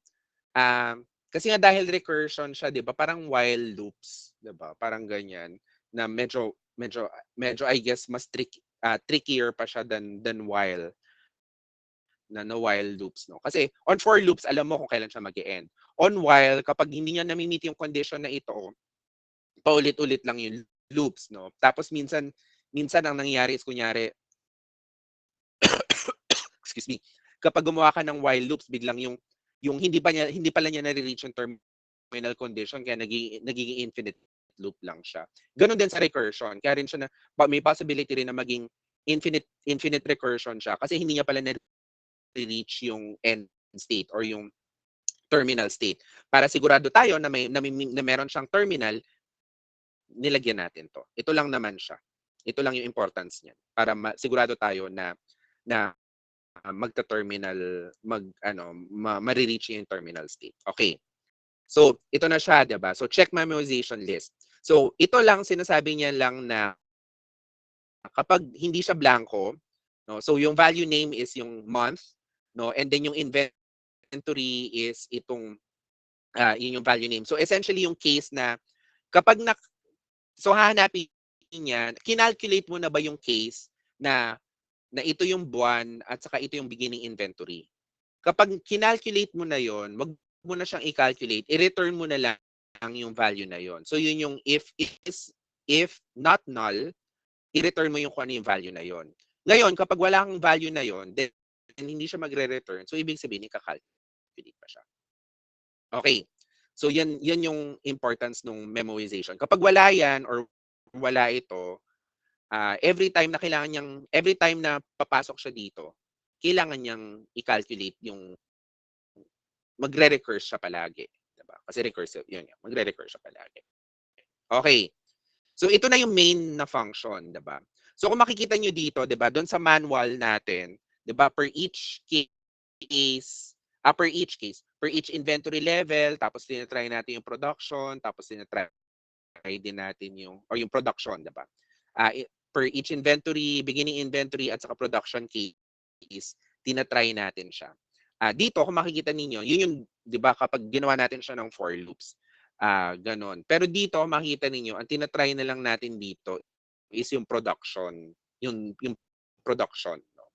kasi nga dahil recursion siya 'di ba parang while loops 'di ba parang ganyan na medyo I guess mas trickier pa siya than while na while loops no. Kasi on for loops alam mo kung kailan siya mag-e-end. On while kapag hindi niya nami-meet yung condition na ito, paulit-ulit lang yung loops, no? Tapos minsan minsan ang nangyayari is kunyari, excuse me, kapag gumawa ka ng while loops, biglang yung hindi pala niya nare-reach yung terminal condition kaya nagiging infinite loop lang siya. Gano'n din sa recursion. Kaya rin siya na may possibility rin na maging infinite recursion siya kasi hindi niya pala nare-reach yung end state or yung terminal state. Para sigurado tayo na na meron siyang terminal, nilagyan natin 'to. Ito lang naman siya. Ito lang yung importance niyan para sigurado tayo na magta-terminal mag-ano mare-reach yung terminal state. Okay. So ito na siya, 'di ba? So check memorization list. So ito lang sinasabi niya lang na kapag hindi siya blanco, no? So yung value name is yung month, no? And then yung inventory is itong yun yung value name. So essentially yung case na kapag so hahanapin niya, kinalculate mo na ba yung case na ito yung buwan at saka ito yung beginning inventory. Kapag kinalculate mo na yon, wag mo na siyang i-calculate, i-return mo na lang yung value na yon. So yun yung if not null, i-return mo yung kung ano yung value na yon. Ngayon, kapag wala kang value na yon, then hindi siya magre-return. So ibig sabihin, ika-calculate pa siya. Okay. So yan yung importance ng memoization. Kapag wala yan or wala ito, every time na papasok siya dito, kailangan niyang i-calculate yung magre-recurse siya palagi, 'di ba? Kasi recursive, yun nga, magre-recurse siya palagi. Okay. So ito na yung main na function, 'di ba? So kung makikita niyo dito, 'di ba, doon sa manual natin, 'di ba, per each inventory level, tapos tinatry natin yung production, tapos tinatry din natin yung production, 'di ba? Per each inventory, beginning inventory at saka production case, tinatry natin siya. Dito kung makikita ninyo, yun yung 'di ba kapag ginawa natin siya ng for loops. Ganon. Pero dito makikita ninyo, ang tinatry na lang natin dito is yung production, yung production, no?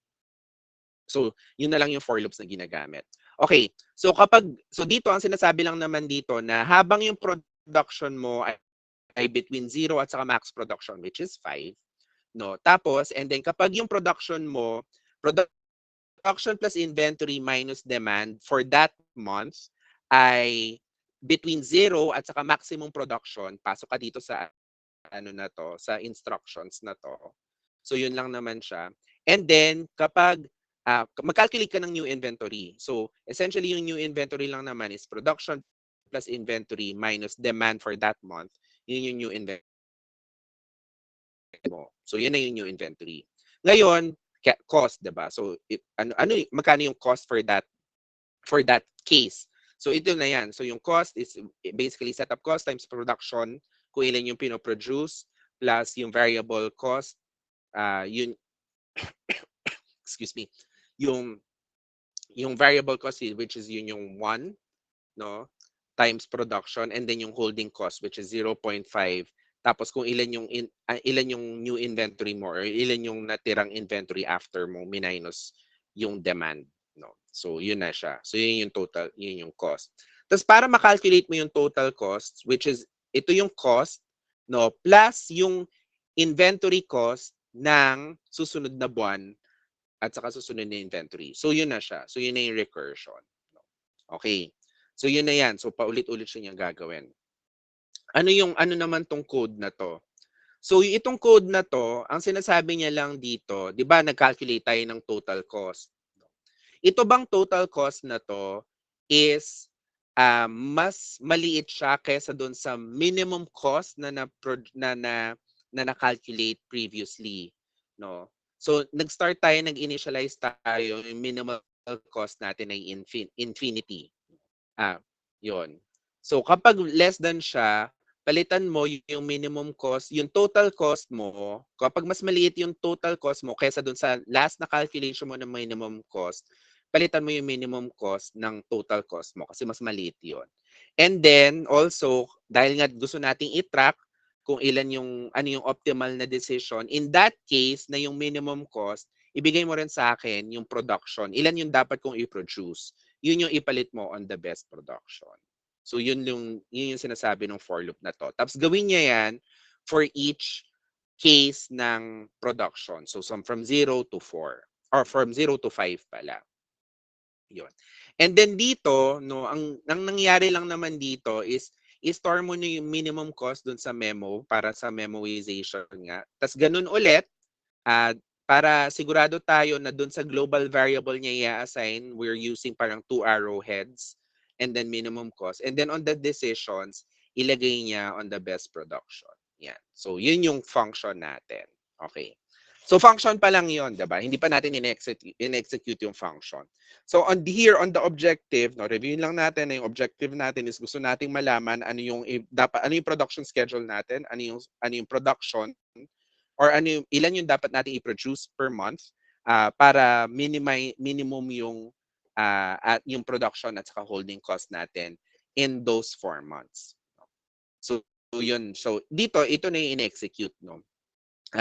So, yun na lang yung for loops na ginagamit. Okay, so dito, ang sinasabi lang naman dito na habang yung production mo ay between 0 at saka max production, which is 5, no? Tapos, and then kapag yung production mo, production plus inventory minus demand for that month ay between 0 at saka maximum production, pasok ka dito sa ano na to, sa instructions na to. So yun lang naman siya. And then kapag mag-calculate ka ng new inventory. So essentially yung new inventory lang naman is production plus inventory minus demand for that month. Yun yung new inventory mo. So yun na yung new inventory. Ngayon, cost, 'di ba? So magkano yung cost for that case? So ito na yan. So yung cost is basically setup cost times production, kung ilan yung pinoproduce, plus yung variable cost, yun, excuse me, yung variable cost, which is yun yung 1, no, times production, and then yung holding cost, which is 0.5. Tapos kung ilan yung new inventory mo or ilan yung natirang inventory after mo minus yung demand, no. So yun na siya. So yun yung total, yun yung cost. Tapos para ma-calculate mo yung total cost, which is ito yung cost, no, plus yung inventory cost ng susunod na buwan at saka susunod na inventory. So yun na siya. So yun na yung recursion. No? Okay. So yun na yan. So paulit-ulit siya niyang gagawin. Ano naman tong code na to? So itong code na to, ang sinasabi niya lang dito, 'di ba nag-calculate tayo ng total cost. Ito bang total cost na to is mas maliit siya kaysa doon sa minimum cost na previously, no? So nag-start tayo, nag-initialize tayo, yung minimal cost natin ay infinity. 'Yon. So kapag less than siya, palitan mo yung minimum cost, yung total cost mo, kapag mas maliit yung total cost mo kaysa dun sa last na calculation mo ng minimum cost, palitan mo yung minimum cost ng total cost mo kasi mas maliit yun. And then also, dahil nga gusto nating i-track kung ilan ano yung optimal na decision, in that case na yung minimum cost, ibigay mo rin sa akin yung production. Ilan yung dapat kong i-produce. Yun yung ipalit mo on the best production. So yun yung sinasabi ng for loop na to. Tapos gawin niya yan for each case ng production. So from 0 to 4 or from 0 to 5 pala. Yun. And then dito, no, ang nangyari lang naman dito is i-store mo na yung minimum cost dun sa memo para sa memoization nga. Tapos ganun ulit, para sigurado tayo na dun sa global variable niya i-assign, we're using parang 2 arrowheads and then minimum cost. And then on the decisions, ilagay niya on the best production. Yan. So yun yung function natin. Okay. So function pa lang yun, diba? Hindi pa natin in-execute yung function. So here on the objective, no, reviewin lang natin na yung objective natin is gusto nating malaman ano yung production schedule natin, ano yung production or ilan yung dapat nating i-produce per month para minimum yung at yung production at saka holding cost natin in those 4 months. So yun. So dito ito na yung in-execute, no.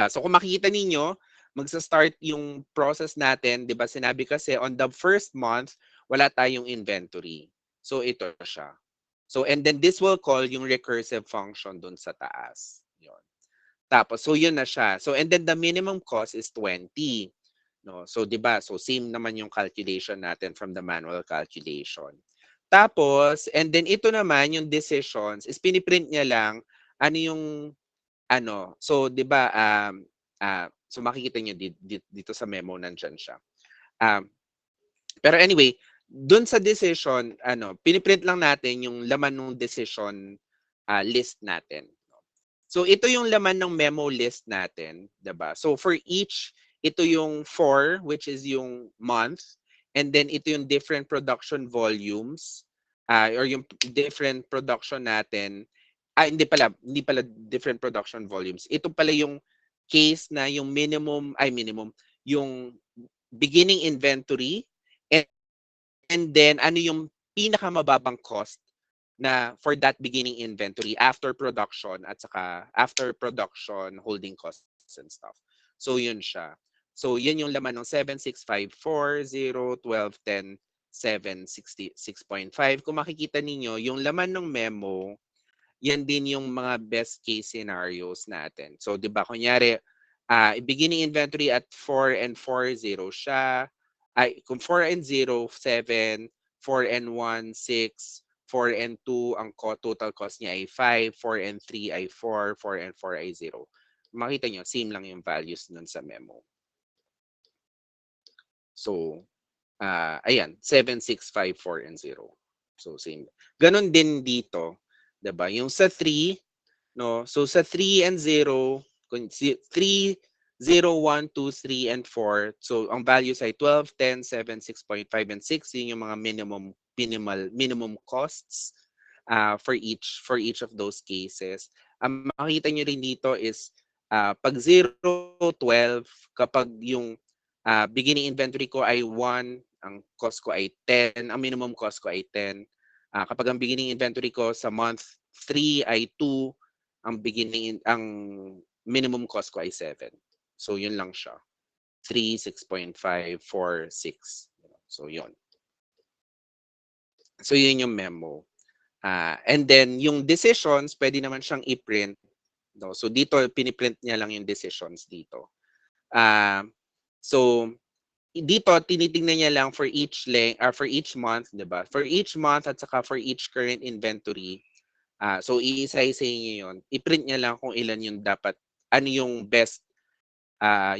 So kung makikita ninyo, magsa-start yung process natin, 'di ba? Sinabi kasi on the first month, wala tayong inventory. So ito siya. So and then this will call yung recursive function dun sa taas. Yun. Tapos so yun na siya. So and then the minimum cost is 20. No? So 'di ba? So same naman yung calculation natin from the manual calculation. Tapos and then ito naman yung decisions is piniprint niya lang ano yung so 'di ba so makikita niyo dito sa memo nandiyan siya. Pero anyway, dun sa decision piniprint lang natin yung laman ng decision list natin. So ito yung laman ng memo list natin, 'di ba? So for each, ito yung 4 which is yung month, and then ito yung different production volumes or yung different production natin. Hindi pala different production volumes. Ito pala yung case na yung minimum, yung beginning inventory, and, then ano yung pinakamababang cost na for that beginning inventory after production at saka after production holding costs and stuff. So yun siya. So, yan yung laman ng 7, 6, 5, 4, 0, 12, 10, 7, 66.5. Kung makikita ninyo, yung laman ng memo, yan din yung mga best case scenarios natin. So, di ba, kunyari, beginning inventory at 4 and 4, 0 siya. Kung 4 and 0, 7, 4 and 1, 6, 4 and 2, ang total cost niya ay 5, 4 and 3 ay 4, 4 and 4 ay 0. Makita nyo, same lang yung values nun sa memo. So, ayan, 7, 6, 5, 4, and 0. So, same. Ganon din dito. Diba? Yung sa 3, no? So, sa 3 and 0, 3, 0, 1, 2, 3, and 4. So, ang values ay 12, 10, 7, 6.5, and 6. Yun yung mga minimum costs for each of those cases. Ang makikita nyo rin dito is pag 0, 12, kapag yung beginning inventory ko ay 1, ang cost ko ay 10, ang minimum cost ko ay 10. Kapag ang beginning inventory ko sa month 3 ay 2, ang minimum cost ko ay 7. So yun lang siya. 3, 6.5, 4, 6. So yun. So yun yung memo. And then yung decisions, pwede naman siyang i-print. No? So dito, piniprint niya lang yung decisions dito. So dito, tinitingnan niya lang for each month, di ba? For each month at saka for each current inventory. So iisa-isa niyo yun. I-print niya lang kung ilan yung dapat, ano yung best,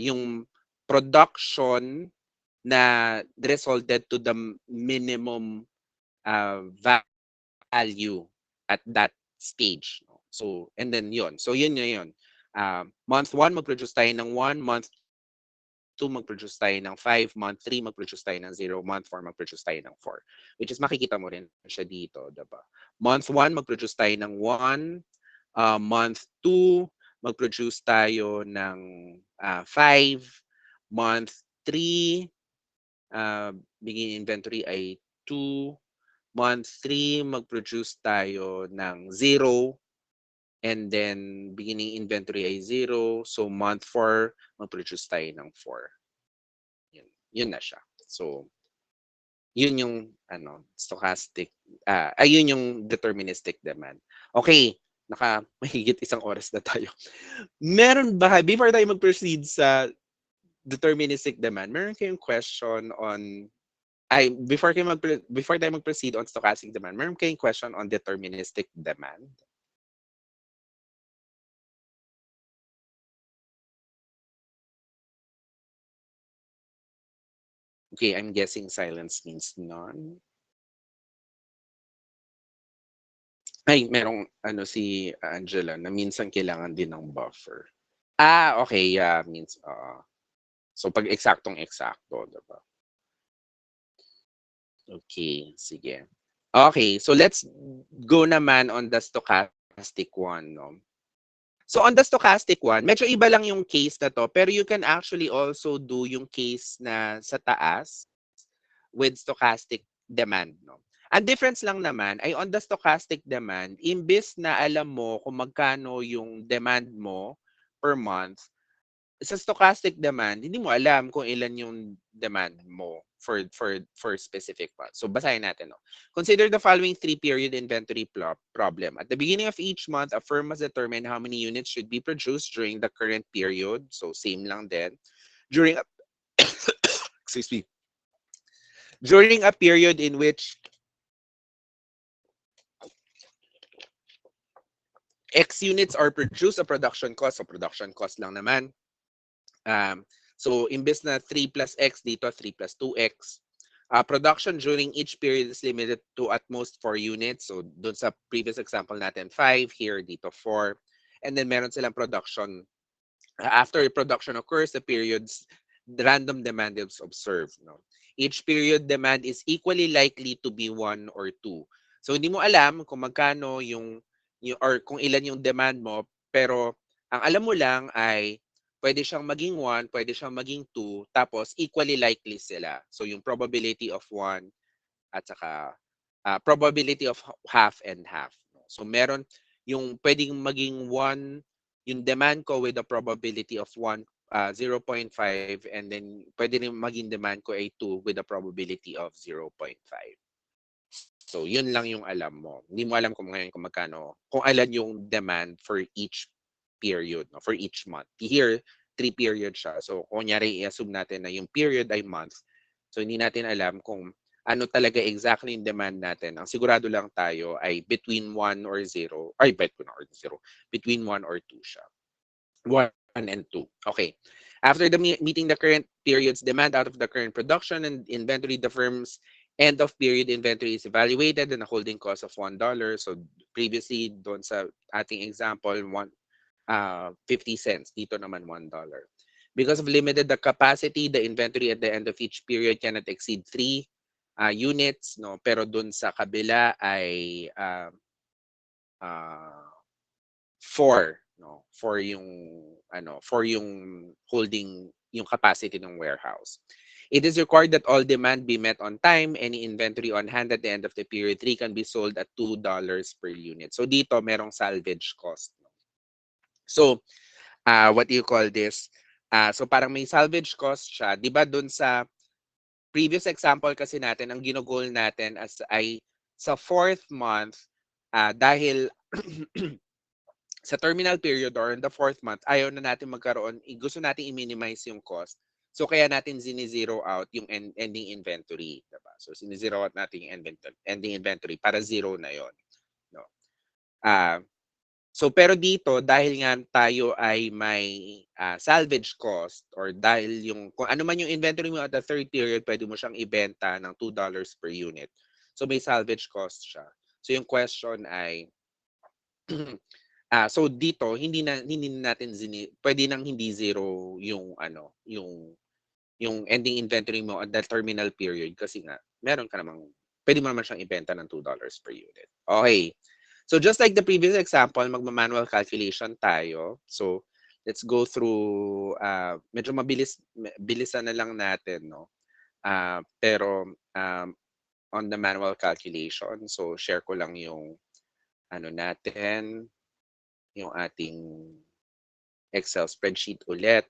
yung production na resulted to the minimum value at that stage. So, and then yun. So, yun na yun. Month 1, mag-produce tayo ng 1. Month 2, mag-produce tayo ng 5. Month 3, mag-produce tayo ng 0. Month 4, mag-produce tayo ng 4. Which is makikita mo rin siya dito. Diba? Month 1, mag-produce tayo ng 1. Month 2, mag-produce tayo ng 5. Month 3, beginning inventory ay 2. Month 3, mag-produce tayo ng 0. And then, beginning inventory ay 0. So, month 4, mag-produce tayo ng 4. Yun na siya. So, yun yung stochastic, yun yung deterministic demand. Okay, mahigit 1 oras na tayo. Meron ba, before tayo mag-proceed sa deterministic demand, meron kayong question on, before tayo mag-proceed on stochastic demand, meron kayong question on deterministic demand? Okay, I'm guessing silence means none. Ay, merong si Angela na minsan kailangan din ng buffer. Okay, yeah, means so pag eksaktong-eksakto, diba? Okay, sige. Okay, so let's go naman on the stochastic one, no? So on the stochastic one, medyo iba lang yung case na to, pero you can actually also do yung case na sa taas with stochastic demand, no? Ang difference lang naman ay on the stochastic demand, imbes na alam mo kung magkano yung demand mo per month, sa stochastic demand, hindi mo alam kung ilan yung demand mo for specific month. So basahin natin, no? Consider the following 3-period inventory problem. At the beginning of each month, a firm must determine how many units should be produced during the current period. So same lang din. During excuse me. During a period in which X units are produced, a production cost. So production cost lang naman. So imbes na 3 plus X, dito 3 plus 2X. Production during each period is limited to at most 4 units. So dun sa previous example natin, 5. Here, dito 4. And then meron silang production. After production occurs, the random demand is observed. No? Each period demand is equally likely to be 1 or 2. So hindi mo alam kung magkano or kung ilan yung demand mo, pero ang alam mo lang ay pwede siyang maging 1, pwede siyang maging 2, tapos equally likely sila. So yung probability of 1 at saka probability of half and half. So meron yung pwedeng maging 1, yung demand ko with a probability of 1 0.5, and then pwede rin maging demand ko ay 2 with a probability of 0.5. So, yun lang yung alam mo. Hindi mo alam kung ngayon kung magkano, kung ilan yung demand for each period, no, for each month. Here, 3 period siya. So, kunyari, i-assume natin na yung period ay month. So, hindi natin alam kung ano talaga exactly yung demand natin. Ang sigurado lang tayo ay between 1 or 0. Ay, between 1 or 0. Between 1 or 2 siya. 1 and 2. Okay. After meeting the current period's demand out of the current production and inventory, the firm's end of period inventory is evaluated and a holding cost of $1. So previously, doon sa ating example, 50 cents. Dito naman $1. Because of limited the capacity, the inventory at the end of each period cannot exceed 3 units, no? Pero doon sa kabila ay 4, no? 4 yung holding, yung capacity ng warehouse. It is required that all demand be met on time. Any inventory on hand at the end of the period 3 can be sold at $2 per unit. So dito merong salvage cost. So what do you call this? So parang may salvage cost siya. 'Di ba doon sa previous example kasi natin, ang ginugol natin as ay sa 4th month, dahil sa terminal period or in the 4th month, ayaw na natin magkaroon, gusto natin i-minimize yung cost. So kaya natin zero out yung ending inventory, diba? So sinizero out natin yung ending inventory para zero na yon, no? So pero dito dahil nga tayo ay may salvage cost, or dahil yung kung ano man yung inventory mo at the 3rd period, pwede mo siyang ibenta ng $2 per unit. So may salvage cost siya. So yung question ay so dito hindi natin pwede nang hindi zero yung yung ending inventory mo at that terminal period, kasi nga meron ka namang pwede mo naman siyang ibenta ng $2 per unit. Okay. So just like the previous example, magma-manual calculation tayo. So let's go through, medyo bilisan na lang natin, no? Pero on the manual calculation, so share ko lang yung natin, yung ating Excel spreadsheet ulit.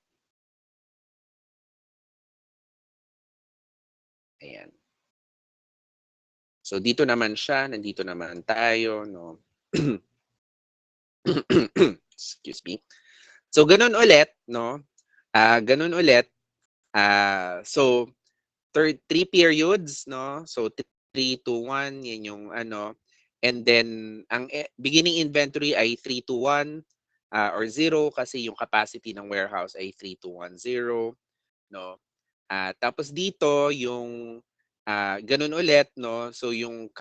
Ayan. So dito naman siya, nandito naman tayo, no? Excuse me. So ganun ulit, no? Ganun ulit. So 3 periods, no? So 3 to 1, yan yung and then ang beginning inventory ay 3 to 1 or 0, kasi yung capacity ng warehouse ay 3 to 1, 0, no? Tapos dito yung ganun ulit, no? So yung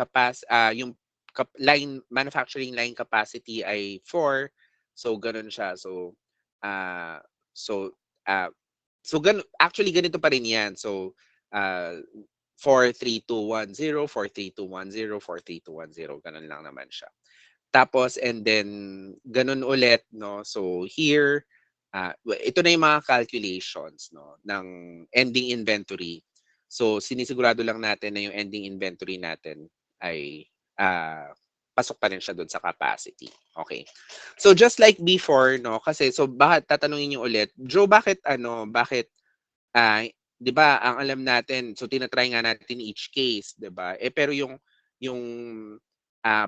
yung manufacturing line capacity ay 4. So ganun siya. So uh, so uh, actually ganito pa rin 'yan. So 4, 3, 2, 1, 0, 4, 3, 2, 1, 0, 4, 3, 2, 1, 0. Ganun lang naman siya. Tapos and then ganun ulit, no? So here ito na yung mga calculations, no, ng ending inventory. So sinisigurado lang natin na yung ending inventory natin ay pasok pa rin siya doon sa capacity. Okay. So just like before, no, kasi so bakit tatanungin niyo ulit, Joe, bakit 'di ba ang alam natin, so tina-try nga natin each case, 'di ba? Pero yung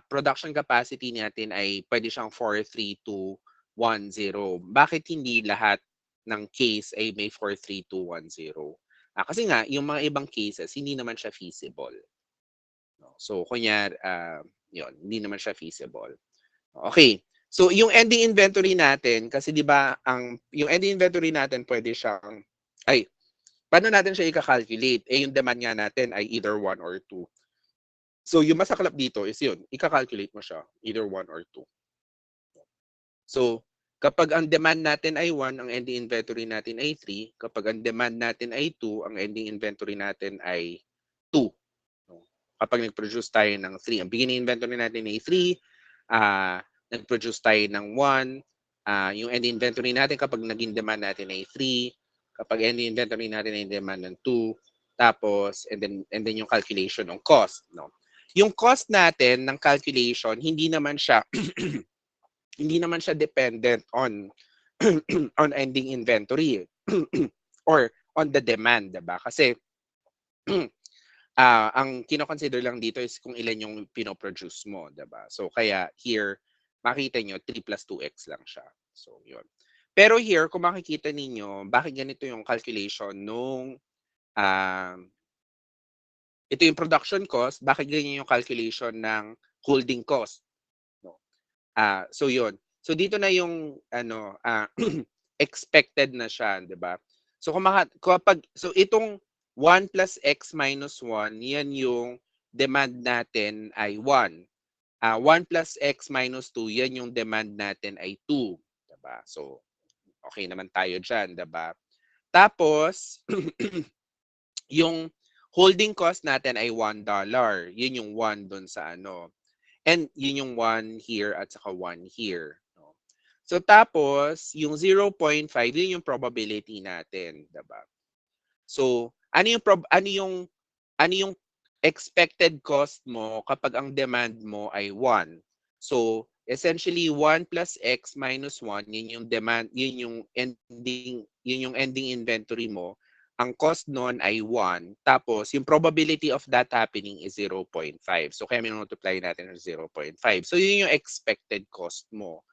production capacity natin ay pwede siyang 4, 3, 2, 1, 0. Bakit hindi lahat ng case ay may 4, 3, 2, 1, 0? Kasi nga yung mga ibang cases hindi naman siya feasible, no? So kunyari yun, hindi naman siya feasible. Okay. So yung ending inventory natin, kasi 'di ba yung ending inventory natin pwede siyang paano natin siya i-calculate? Yung demand nga natin ay either 1 or 2. So yung masaklap dito is yun, i-calculate mo siya either 1 or 2. So kapag ang demand natin ay 1, ang ending inventory natin ay 3. Kapag ang demand natin ay 2, ang ending inventory natin ay 2. Kapag nag-produce tayo ng 3, ang beginning inventory natin ay 3, nag-produce tayo ng 1, yung ending inventory natin kapag naging demand natin ay 3, kapag ending inventory natin ay demand ng 2, tapos and then yung calculation ng cost, no? Yung cost natin ng calculation hindi naman siya hindi naman siya dependent on on ending inventory or on the demand, 'di ba? Kasi ang kino-consider lang dito is kung ilan yung pino-produce mo, 'di ba? So kaya here makita niyo 3 plus 2x lang siya. So 'yun. Pero here kung makikita ninyo, bakit ganito yung calculation nung ito yung production cost, bakit ganyan yung calculation ng holding cost, no? So 'yun. So dito na yung ano, expected na siya, 'di ba? So kapag so itong 1 plus x minus 1, yan yung demand natin ay 1. 1 plus x minus 2, yan yung demand natin ay 2, 'di ba? So okay naman tayo diyan, 'di ba? Tapos yung holding cost natin ay $1. Yun yung 1 dun sa ano. And yun yung 1 here at saka 1 here. No? So tapos, yung 0.5, yun yung probability natin, diba? So, ano yung expected cost mo kapag ang demand mo ay 1? So, essentially 1 plus x minus 1, yun yung ending inventory mo. Ang cost nun ay 1, tapos yung probability of that happening is 0.5. So, kaya minultiply natin ng 0.5. So, yun yung expected cost mo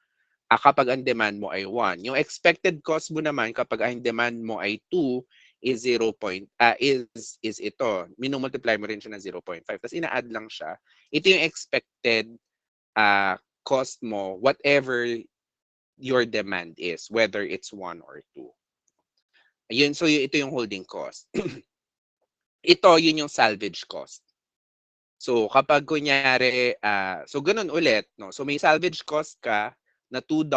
kapag ang demand mo ay 1. Yung expected cost mo naman kapag ang demand mo ay 2 is 0. Is ito. Minumultiply mo rin siya ng 0.5. Tapos ina-add lang siya. Ito yung expected cost mo, whatever your demand is, whether it's 1 or 2. Ayun, so ito yung holding cost. Ito, yun yung salvage cost. So kapag kunyari, so ganun ulit, no? So may salvage cost ka na $2,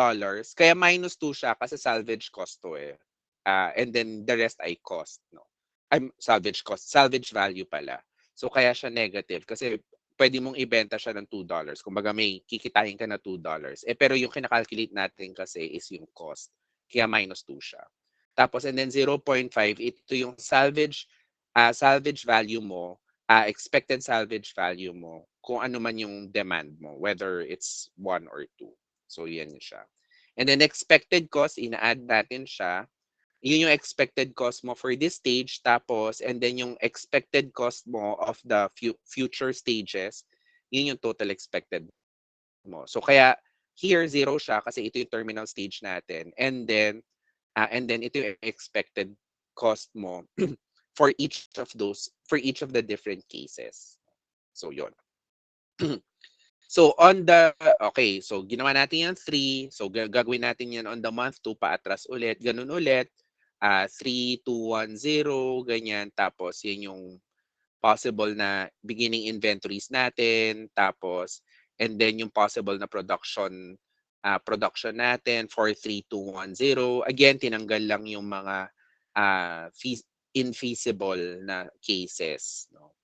kaya minus 2 siya kasi salvage cost to eh. And then the rest ay cost, no? I'm salvage cost, salvage value pala. So kaya siya negative kasi pwede mong ibenta siya ng $2. Kumbaga may kikitain ka na $2. Eh pero yung kinakalculate natin kasi is yung cost. Kaya minus 2 siya. Tapos and then 0.5, ito yung salvage value mo, expected salvage value mo, kung ano man yung demand mo, whether it's 1 or 2. So, yan siya. And then expected cost, ina-add natin siya. Yun yung expected cost mo for this stage. Tapos, and then yung expected cost mo of the future stages, yun yung total expected mo. So, kaya here, 0 siya kasi ito yung terminal stage natin. And then ito yung expected cost mo for each of the different cases. So, yon. So, okay, so ginawa natin yan 3. So, gagawin natin yan on the month 2, paatras ulit, ganun ulit. 3, 2, 1, 0, ganyan. Tapos, yun yung possible na beginning inventories natin. Tapos, and then yung possible na production natin for 3, 2, 1, 0. Again, tinanggal lang yung mga infeasible na cases. No?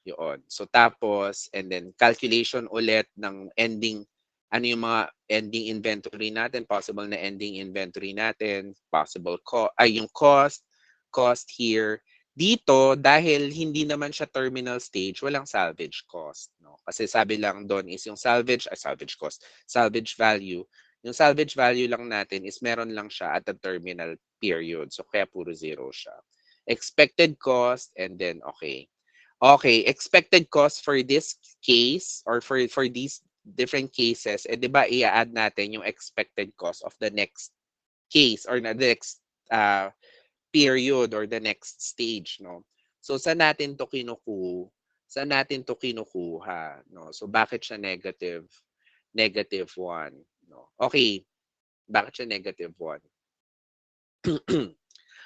Yun. So tapos, and then calculation ulit ng ano yung mga ending inventory natin, possible na ending inventory natin, yung cost here. Dito, dahil hindi naman siya terminal stage, walang salvage cost. No? Kasi sabi lang doon is yung salvage value. Yung salvage value lang natin is meron lang siya at the terminal period. So kaya puro 0 siya. Expected cost and then okay. Okay, expected cost for this case or for these different cases, eh, di ba i-add natin yung expected cost of the next case or the next period or the next stage, no? So, saan natin to kinukuha, no? So, bakit siya negative? Negative 1, no? Okay, bakit siya negative 1?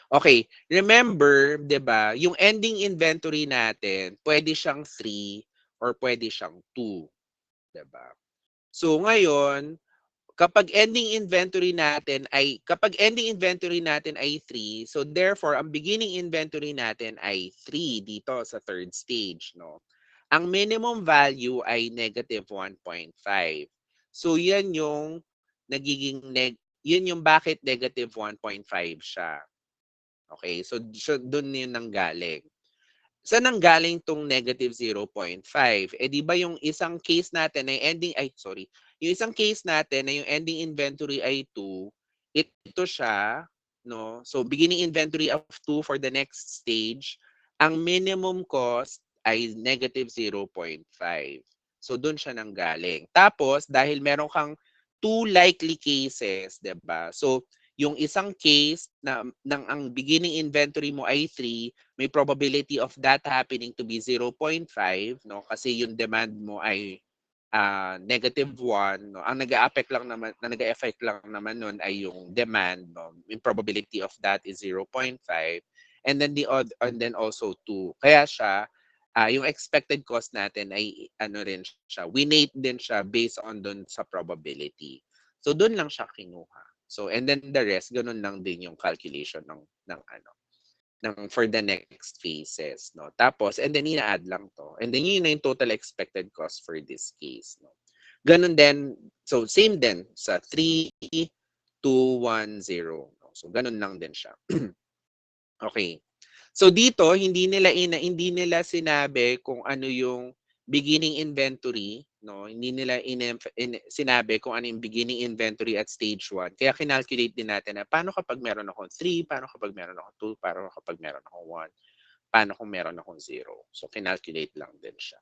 Okay, remember, 'di ba, yung ending inventory natin, pwede siyang 3 or pwede siyang 2, 'di ba? So ngayon, kapag ending inventory natin ay 3, so therefore ang beginning inventory natin ay 3 dito sa third stage, no? Ang minimum value ay negative 1.5. So yan yung yun yung bakit negative 1.5 siya. Okay, so doon yun nanggaling. Saan nanggaling tong negative 0.5? Eh di ba yung isang case natin yung isang case natin na yung ending inventory ay 2, ito siya, no? So beginning inventory of 2 for the next stage, ang minimum cost ay negative 0.5. So doon siya nanggaling. Tapos dahil meron kang two likely cases, 'di ba? So yung isang case na ng ang beginning inventory mo ay 3, may probability of that happening to be 0.5, no? Kasi yung demand mo ay -1, no? Ang nag-a-affect lang naman nun ay yung demand, no? Yung probability of that is 0.5, and then and then also 2. Kaya siya yung expected cost natin ay ano rin siya, winate din siya based on dun sa probability. So dun lang siya kinuha. So and then the rest ganun lang din yung calculation ng ano for the next phases, no? Tapos and then ina-add lang 'to. And then yun na yung total expected cost for this case, no? Ganun din, so same din sa 3, 2, 1, 0. No? So ganun lang din siya. Okay. So dito hindi nila sinabi kung ano yung beginning inventory, no? Hindi nila sinabi kung ano yung beginning inventory at stage 1. Kaya kinalculate din natin na paano kapag meron akong 3, paano kapag meron akong 2, paano kapag meron akong 1, paano kung meron akong 0. So kinalculate lang din siya.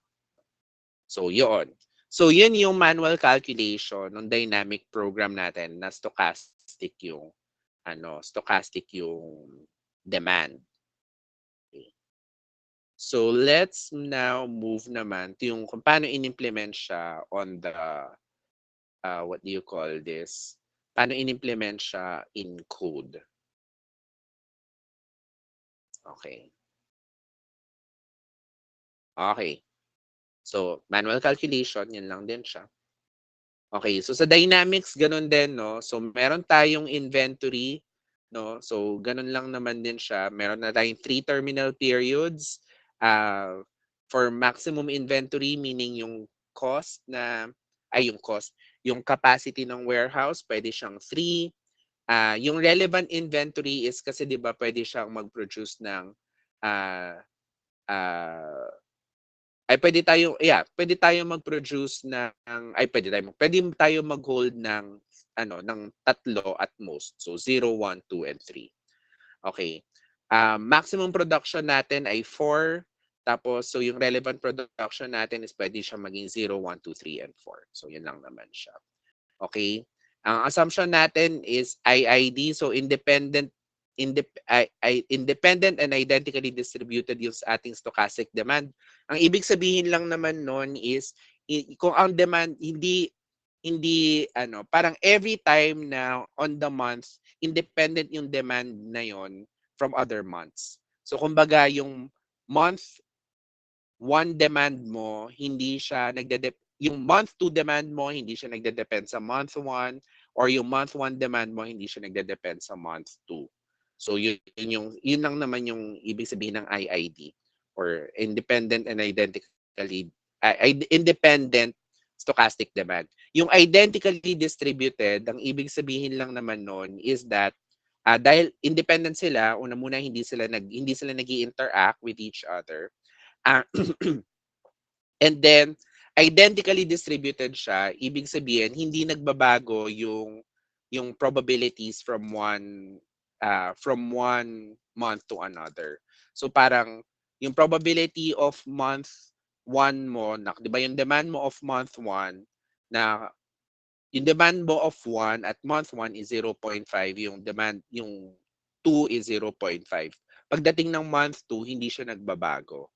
So yun. So yun yung manual calculation ng dynamic program natin na stochastic yung demand. So let's now move naman to yung kung paano in-implement siya on the what do you call this? Paano in-implement siya in code. Okay. Okay. So manual calculation, yun lang din siya. Okay, so sa Dynamics ganun din, no? So meron tayong inventory, no? So ganun lang naman din siya. Meron na tayong 3 terminal periods for maximum inventory, meaning yung yung capacity ng warehouse pwede siyang 3. Yung relevant inventory is kasi 'di ba pwede siyang mag-produce ng ah, ah, pwede tayong mag-produce pwede tayo mag-hold ng ng tatlo at most. So 0, 1, 2, and 3. Okay. Maximum production natin ay 4. Tapos, so yung relevant production natin is pwede siya maging 0, 1, 2, 3, and 4. So yun lang naman siya. Okay? Ang assumption natin is IID, so independent and identically distributed yung sa ating stochastic demand. Ang ibig sabihin lang naman nun is kung ang demand parang every time na on the month independent yung demand na yon from other months. So kumbaga yung month one demand mo hindi siya yung month 2 demand mo hindi siya nagde-depend sa month 1, or yung month 1 demand mo hindi siya nagde-depend sa month 2. So yun lang naman yung ibig sabihin ng IID, or independent and independent stochastic demand. Yung identically distributed, ang ibig sabihin lang naman nun is that dahil independent sila, una muna hindi sila nag-interact with each other. And then, identically distributed siya, ibig sabihin, hindi nagbabago yung probabilities from one month to another. So parang yung probability of month 1 mo, di ba yung demand mo of month 1, na yung demand mo of 1 at month 1 is 0.5, yung 2 is 0.5. Pagdating ng month 2, hindi siya nagbabago.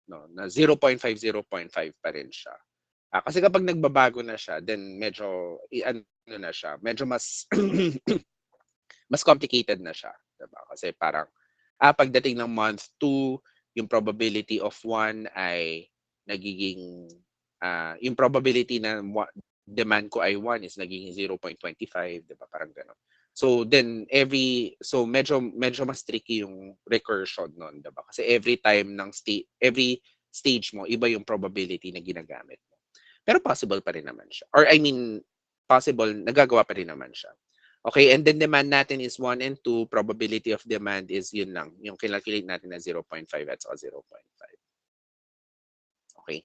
No, na 0.5, 0.5 pa rin siya. Kasi kapag nagbabago na siya, then medyo na siya, medyo mas mas complicated na siya, 'di ba? Kasi parang pagdating ng month 2, yung probability of 1 ay nagiging yung probability na demand ko ay 1 is nagiging 0.25, 'di ba? Parang gano'n. So then medyo mas tricky yung recursion noon, 'di ba? Kasi every stage mo iba yung probability na ginagamit mo. Pero possible pa rin naman siya. Or I mean, possible, nagagawa pa rin naman siya. Okay, and then demand natin is 1 and 2, probability of demand is yun lang, yung calculate natin na 0.5 at 0.5. Okay.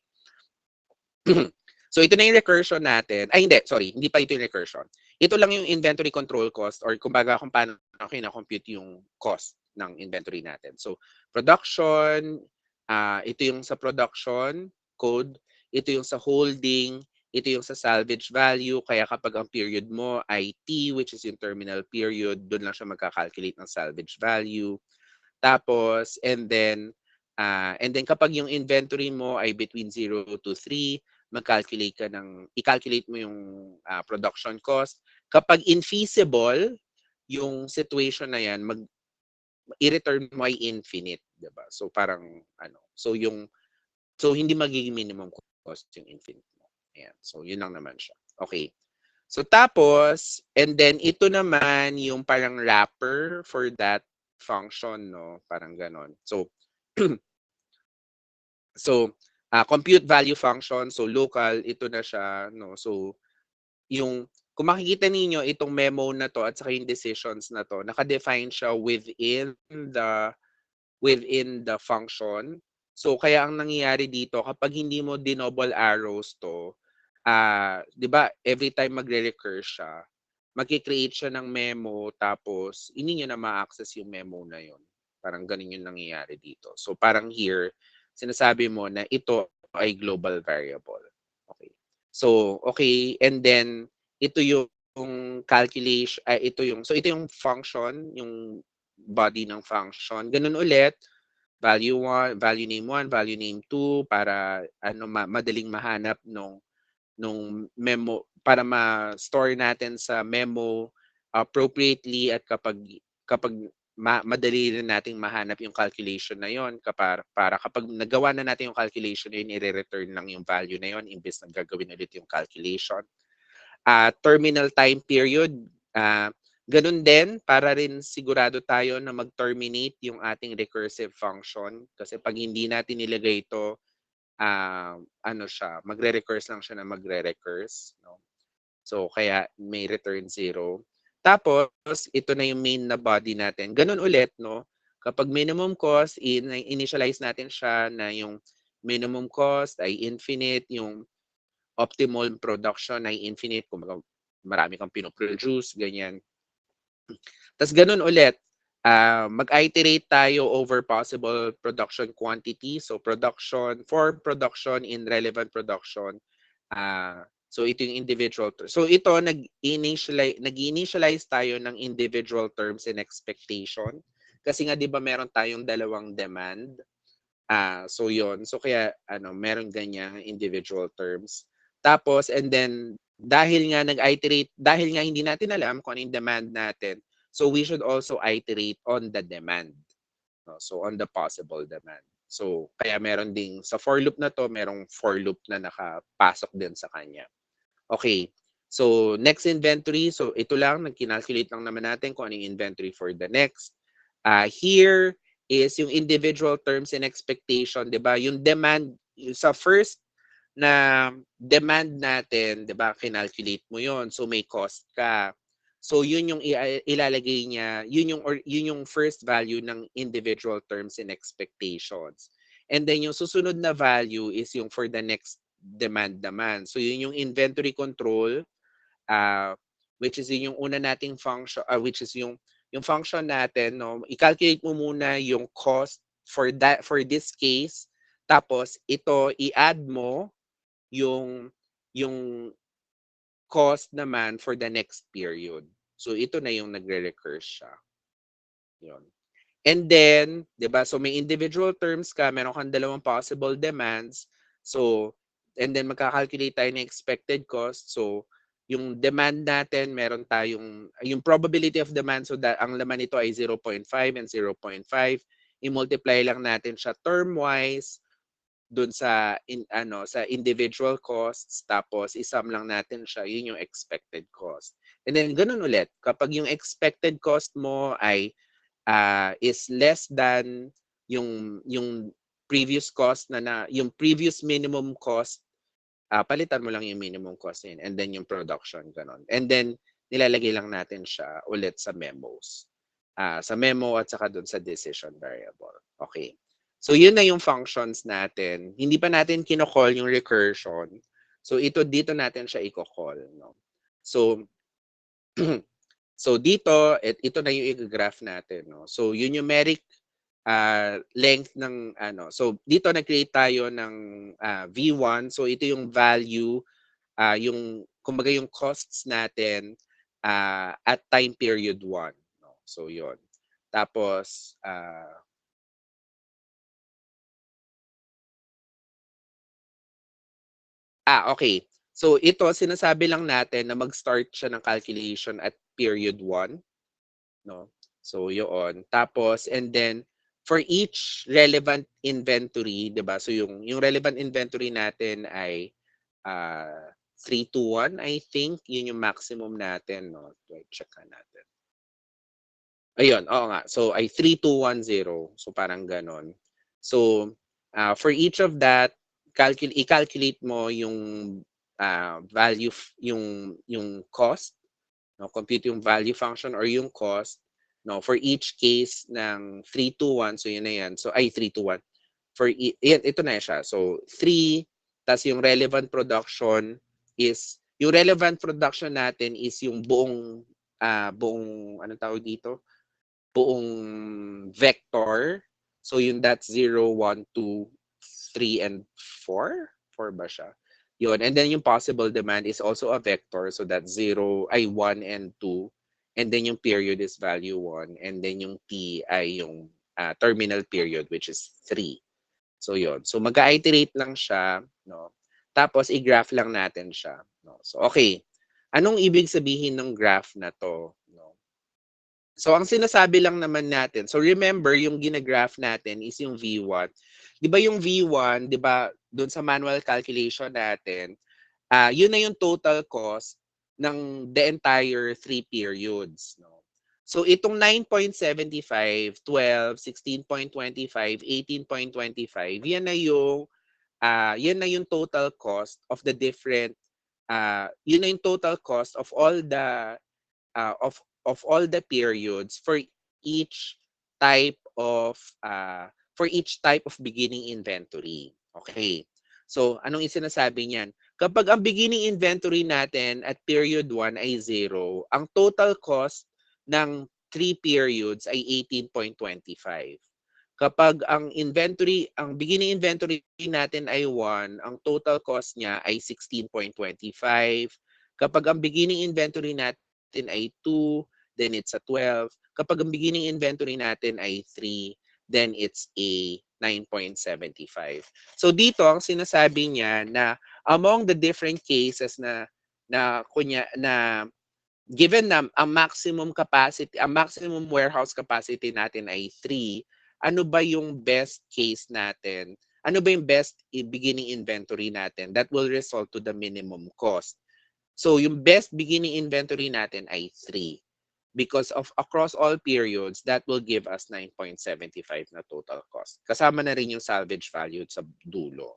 So ito na yung recursion natin. Ay hindi, sorry, hindi pa ito yung recursion. Ito lang yung inventory control cost or kumbaga kung paano kina-compute yung cost ng inventory natin. So production, ito yung sa production code, ito yung sa holding, ito yung sa salvage value. Kaya kapag ang period mo ay T, which is yung terminal period, doon lang siya magka-calculate ng salvage value. Tapos, and then kapag yung inventory mo ay between 0 to 3, i-calculate mo yung production cost. Kapag infeasible, yung situation na yan, i-return mo ay infinite, 'di ba? So parang so hindi magiging minimum cost yung infinite mo. Ayan. So yun lang naman siya. Okay. So tapos, and then ito naman yung parang wrapper for that function, no? Parang ganon. So compute value function, so local, ito na siya, no? So yung kung makikita ninyo itong memo na to at saka yung decisions na to, naka-define siya within the function. So kaya ang nangyayari dito kapag hindi mo dinoble arrows to, 'di ba, every time magre-recur siya, magke-create siya ng memo tapos hindi niyo na ma-access yung memo na yon. Parang ganun yung nangyayari dito. So parang here, sinasabi mo na ito ay global variable. Okay. So, okay, and then ito yung calculation, ito yung function, yung body ng function. Ganun ulit, value 1, value name 1, value name 2 para madaling mahanap nung memo para ma-store natin sa memo appropriately at kapag madali rin nating mahanap yung calculation na yon para kapag nagawa na natin yung calculation na yun, i-return lang yung value na yon imbes na gagawin ulit yung calculation. Terminal time period, ganun din para rin sigurado tayo na mag-terminate yung ating recursive function kasi pag hindi natin nilagay ito, magre-recurse lang siya na magre-recurse, no? So kaya may return 0. Tapos ito na yung main na body natin. Ganun ulit, no? Kapag minimum cost, initialize natin siya na yung minimum cost ay infinite, yung optimal production ay infinite, kung marami kang pinoproduce, ganyan. Tapos ganun ulit, mag-iterate tayo over possible production quantity. So for production in relevant production, so ito yung individual terms. So ito, nag-initialize tayo ng individual terms and expectation. Kasi nga 'di ba meron tayong dalawang demand. So yon. So kaya meron ganyang individual terms. Tapos and then dahil nga hindi natin alam kung ano yung demand natin, so we should also iterate on the demand. No? So on the possible demand. So kaya meron ding sa for loop na to, merong for loop na nakapasok din sa kanya. Okay. So next inventory, so ito lang, nag-calculate lang naman natin kung ano yung inventory for the next. Here is yung individual terms and expectation, 'di ba? Yung demand sa first na demand natin, 'di ba? Kinalculate mo 'yon. So may cost ka. So yun yung ilalagay niya, yun yung first value ng individual terms and expectations. And then yung susunod na value is yung for the next demand naman. So yun yung inventory control, which is yung una nating function, which is yung function natin, no? I-calculate mo muna yung cost for this case, tapos ito i-add mo yung cost naman for the next period. So ito na yung nagre-recur siya. Yun. And then, 'di ba? So may individual terms ka, meron kang dalawang possible demands. So and then magka-calculate tayo ng expected cost. So yung demand natin, meron tayong yung probability of demand, so that ang laman nito ay 0.5 and 0.5. I-multiply lang natin siya term-wise dun sa sa individual costs, tapos isum lang natin siya, yun yung expected cost. And then ganun ulit, kapag yung expected cost mo ay is less than yung previous cost yung previous minimum cost, palitan mo lang yung minimum cost yun, and then yung production, ganun. And then nilalagay lang natin siya ulit sa memos. Sa memo at saka dun sa decision variable. Okay. So yun na yung functions natin. Hindi pa natin kino-call yung recursion. So ito dito natin siya iko-call, no. So so dito ito na yung i-graph natin, no. So yung numeric length ng ano, so dito nag-create tayo ng V1. So ito yung value, yung kumbaga yung costs natin at time period 1, no. So yon. Tapos okay. So ito sinasabi lang natin na mag-start siya ng calculation at period 1, no. So yun. Tapos and then for each relevant inventory, 'di ba? So yung relevant inventory natin ay 3 to 1, I think. Yun yung maximum natin, no. Wait, check natin. Ayun, oo nga. So ay 3210. So parang ganon. So for each of that, i-calculate mo yung value, yung cost, no? Compute yung value function or yung cost, no, for each case ng 321. So yun na yan. So ay 321. Ito na siya. So 3, tas yung relevant production yung relevant production natin is yung buong ano tawag dito? Buong vector. So yung that's 0, 1, 2, 3, and 4. 4 ba siya? Yun. And then yung possible demand is also a vector. So that's 1 and 2. And then yung period is value 1. And then yung T ay yung terminal period, which is 3. So yun. So mag-iterate lang siya, no? Tapos i-graph lang natin siya, no? So okay. Anong ibig sabihin ng graph na to, no? So ang sinasabi lang naman natin, so remember yung gina-graph natin is yung V1. 'Di ba yung V1, 'di ba, doon sa manual calculation natin, yun na yung total cost ng the entire 3 periods, no. So itong 9.75, 12, 16.25, 18.25, yan na yung total cost of the different yun na yung total cost of all the of all the periods each type of for each type of beginning inventory. Okay. So anong isinasabi niyan? Kapag ang beginning inventory natin at period 1 ay 0, ang total cost ng 3 periods ay 18.25. Kapag ang beginning inventory natin ay 1, ang total cost niya ay 16.25. Kapag ang beginning inventory natin ay 2, then it's a 12. Kapag ang beginning inventory natin ay 3, then it's a 9.75. So dito ang sinasabi niya na among the different cases na given na ang maximum warehouse capacity natin ay 3, ano ba yung best case natin? Ano ba yung best beginning inventory natin that will result to the minimum cost? So yung best beginning inventory natin ay 3. Because of across all periods, that will give us 9.75 na total cost. Kasama na rin yung salvage value sa dulo.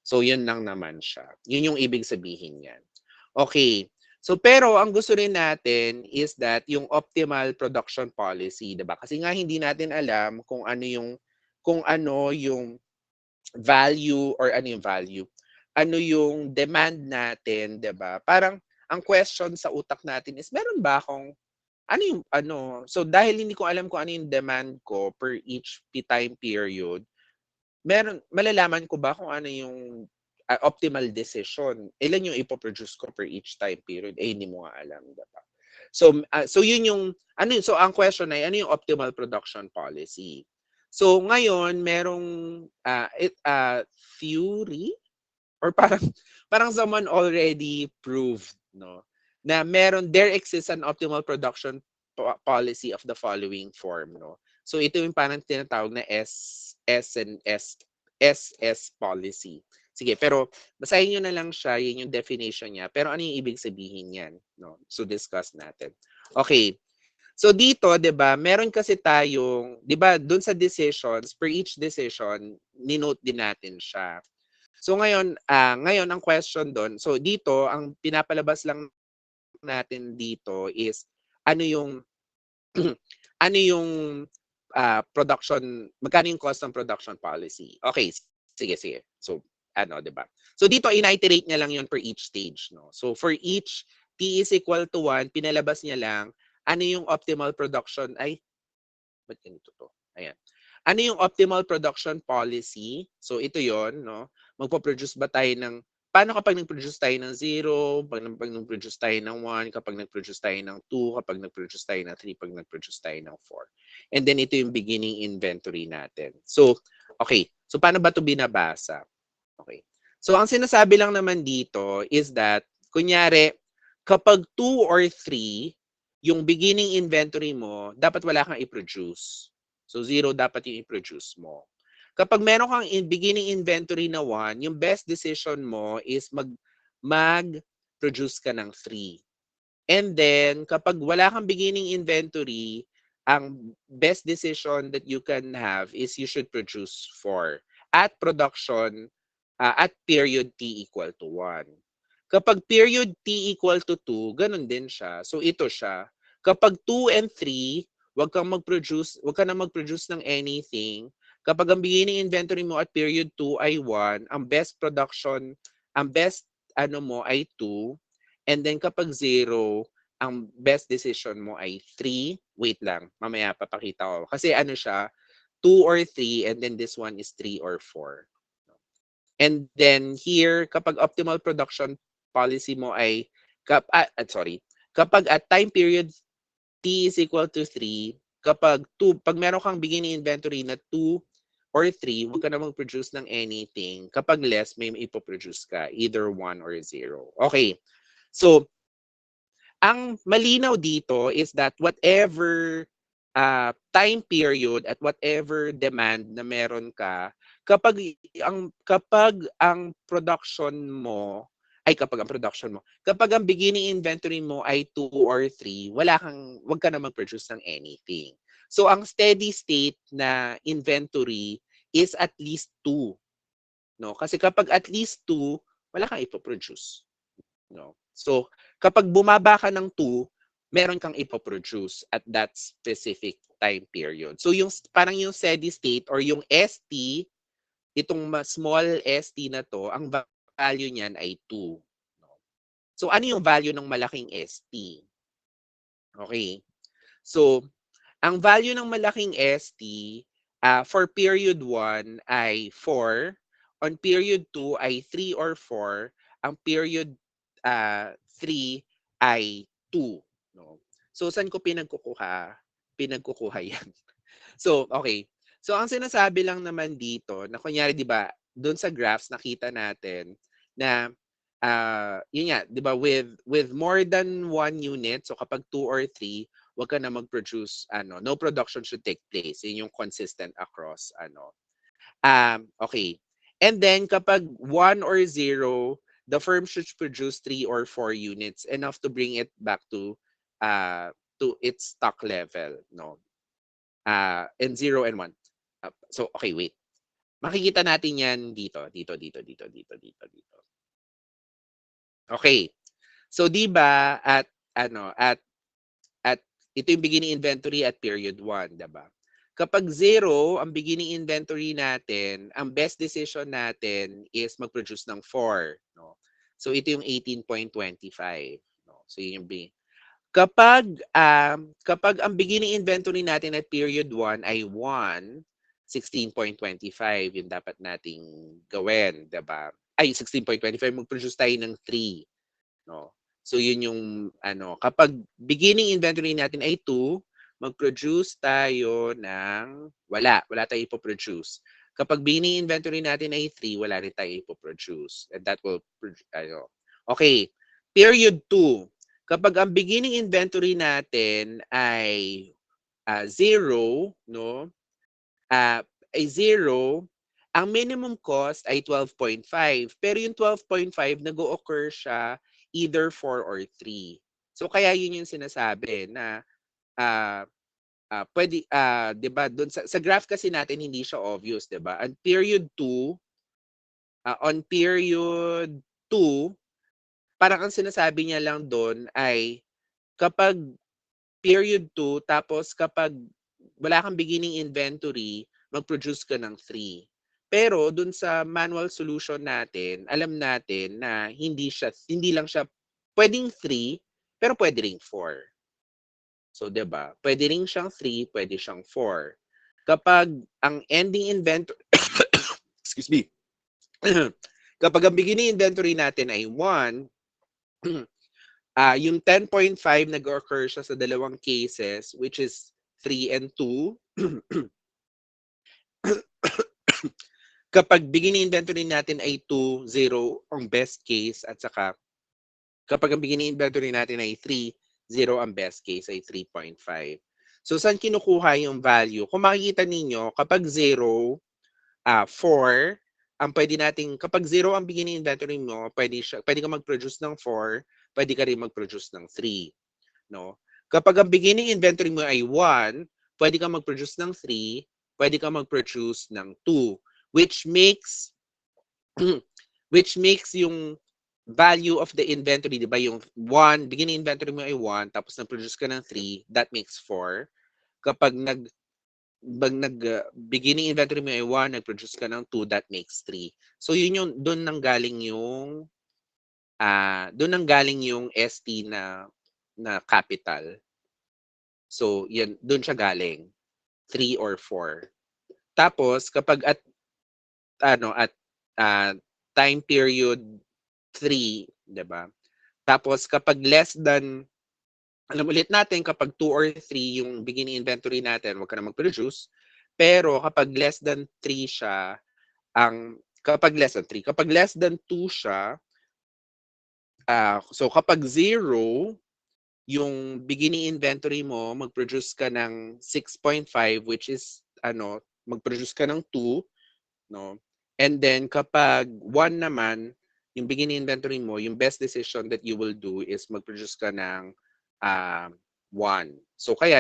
So yun lang naman siya. Yun yung ibig sabihin niyan. Okay. So pero ang gusto rin natin is that yung optimal production policy, 'di ba? Kasi nga hindi natin alam kung ano yung value or ano yung value. Ano yung demand natin, 'di ba? Parang ang question sa utak natin is meron ba akong ano yung ano, so dahil hindi ko alam kung ano yung demand ko per each time period, malalaman ko ba kung ano yung optimal decision? Ilan yung ipo-produce ko per each time period? Eh, hindi mo nga alam, diba? So yun yung, so ang question ay, ano yung optimal production policy? So ngayon, merong theory or parang parang someone already proved, no, na there exists an optimal production policy of the following form, no. So ito yung parang tinatawag na SS policy. Sige, pero basahin niyo na lang siya, yun yung definition niya. Pero ano yung ibig sabihin niyan, no? So discuss natin. Okay. So dito, 'di ba, meron kasi tayong, 'di ba, doon sa decisions, per each decision, ni-note din natin siya. So ngayon ang question doon, so dito ang pinapalabas lang natin dito is ano yung ano yung production, magkano yung cost ng production policy. Okay, sige. So ano, 'di ba? So dito, in-iterate niya lang yun per each stage. No? So for each T is equal to 1, pinalabas niya lang ano yung optimal production. Ay, ba't ganito to? Ayan. Ano yung optimal production policy? So ito yon, no? Magpo-produce ba tayo ng paano kapag nag-produce tayo ng 0, pag nag-produce tayo ng 1, kapag nag-produce tayo ng 2, kapag nag-produce tayo ng 3, pag nag-produce tayo ng 4. And then ito yung beginning inventory natin. So, okay. So paano ba ito binabasa? Okay. So ang sinasabi lang naman dito is that, kunyari, kapag 2 or 3, yung beginning inventory mo, dapat wala kang i-produce. So 0 dapat yung i-produce mo. Kapag meron kang beginning inventory na 1, yung best decision mo is mag-produce ka ng 3. And then, kapag wala kang beginning inventory, ang best decision that you can have is you should produce 4 at production at period T equal to 1. Kapag period T equal to 2, ganun din siya. So ito siya. Kapag 2 and 3, wag ka na mag-produce ng anything. Kapag ang beginning inventory mo at period 2 ay 1, ang best production, ang best ano mo ay 2. And then kapag 0, ang best decision mo ay 3. Wait lang, mamaya papakita ko. Kasi ano siya, 2 or 3, and then this one is 3 or 4. And then here, kapag optimal production policy mo ay, kapag at time period T is equal to 3, pag meron kang beginning inventory na 2 or 3, huwag ka na mag-produce ng anything. Kapag less, may ipoproduce ka, either 1 or 0. Okay. So, ang malinaw dito is that whatever time period at whatever demand na meron ka, kapag ang production mo kapag ang beginning inventory mo ay 2 or 3, wag ka na mag-produce ng anything. So ang steady state na inventory is at least 2, no? Kasi kapag at least 2, wala kang ipo-produce, no? So kapag bumaba ka ng 2, meron kang ipo-produce at that specific time period. So yung parang yung steady state or yung ST, itong small ST na to, ang value niyan ay 2. So ano yung value ng malaking ST? Okay. So ang value ng malaking ST for period 1 ay 4, on period 2 ay 3 or 4, ang period 3 ay 2. No? So, saan ko pinagkukuha? Pinagkukuha yan. So, okay. So, ang sinasabi lang naman dito, na kunyari, di ba, doon sa graphs, nakita natin na, yun nga, di ba, with more than 1 unit, so kapag 2 or 3, wag ka na mag-produce, no production should take place. Yun yung consistent across, okay. And then, kapag 1 or 0, the firm should produce 3 or 4 units, enough to bring it back to its stock level, no? And 0 and 1. So, okay, wait. Makikita natin yan dito. Okay. So, di ba, at ito yung beginning inventory at period 1, diba? Kapag 0, ang beginning inventory natin, ang best decision natin is mag-produce ng 4. No? So, ito yung 18.25. No? So, yun yung kapag ang beginning inventory natin at period 1 ay 1, 16.25 yung dapat nating gawin, diba? Ay, 16.25, mag-produce tayo ng 3. No? So yun yung kapag beginning inventory natin ay 2, mag-produce tayo ng wala tayong ipo-produce. Kapag beginning inventory natin ay 3, wala rin tayong ipo-produce. And that will okay. Period 2. Kapag ang beginning inventory natin ay 0, no? Ay 0, ang minimum cost ay 12.5. Pero yung 12.5, nag-o-occur siya either 4 or 3. So kaya yun yung sinasabi na pwede 'di ba doon sa graph kasi natin hindi siya obvious, 'di ba? And period 2 on period 2, parang ang sinasabi niya lang doon ay kapag period 2 tapos kapag wala kang beginning inventory, mag-produce ka ng 3. Pero dun sa manual solution natin, alam natin na hindi lang siya puwedeng 3, pero puwede ring 4. So, 'di ba? Puwede rin siyang 3, puwede siyang 4. Kapag ang ending inventory excuse me. Kapag ang beginning inventory natin ay 1, yung 10.5 nag-occur siya sa dalawang cases, which is 3 and 2. Kapag beginning inventory natin ay 2, 0 ang best case, at saka kapag ang beginning inventory natin ay 3, 0 ang best case ay 3.5. So saan kinukuha yung value? Kung makikita ninyo, kapag 0, 4, ang pwede nating, kapag 0 ang beginning inventory mo, pwede ka mag-produce ng 4, pwede ka rin mag-produce ng 3. No? Kapag ang beginning inventory mo ay 1, pwede ka mag-produce ng 3, pwede ka mag-produce ng 2, which makes which makes yung value of the inventory, di ba, yung 1, beginning inventory mo ay 1, tapos nag-produce ka ng 3, that makes 4. Kapag beginning inventory mo ay 1, nag-produce ka ng 2, that makes 3. So yun yung doon nanggaling yung ST na capital. So yan, doon siya galing, 3 or 4. Tapos kapag at time period 3, 'di ba? Tapos kapag less than, alam ulit natin, kapag 2 or 3 yung beginning inventory natin, wag ka na mag-produce. Pero kapag less than 3 siya, kapag less than 2 siya, so kapag 0 yung beginning inventory mo, mag-produce ka ng 6.5, which is mag-produce ka ng 2, no? And then kapag 1 naman, yung beginning inventory mo, yung best decision that you will do is mag-produce ka ng 1. So kaya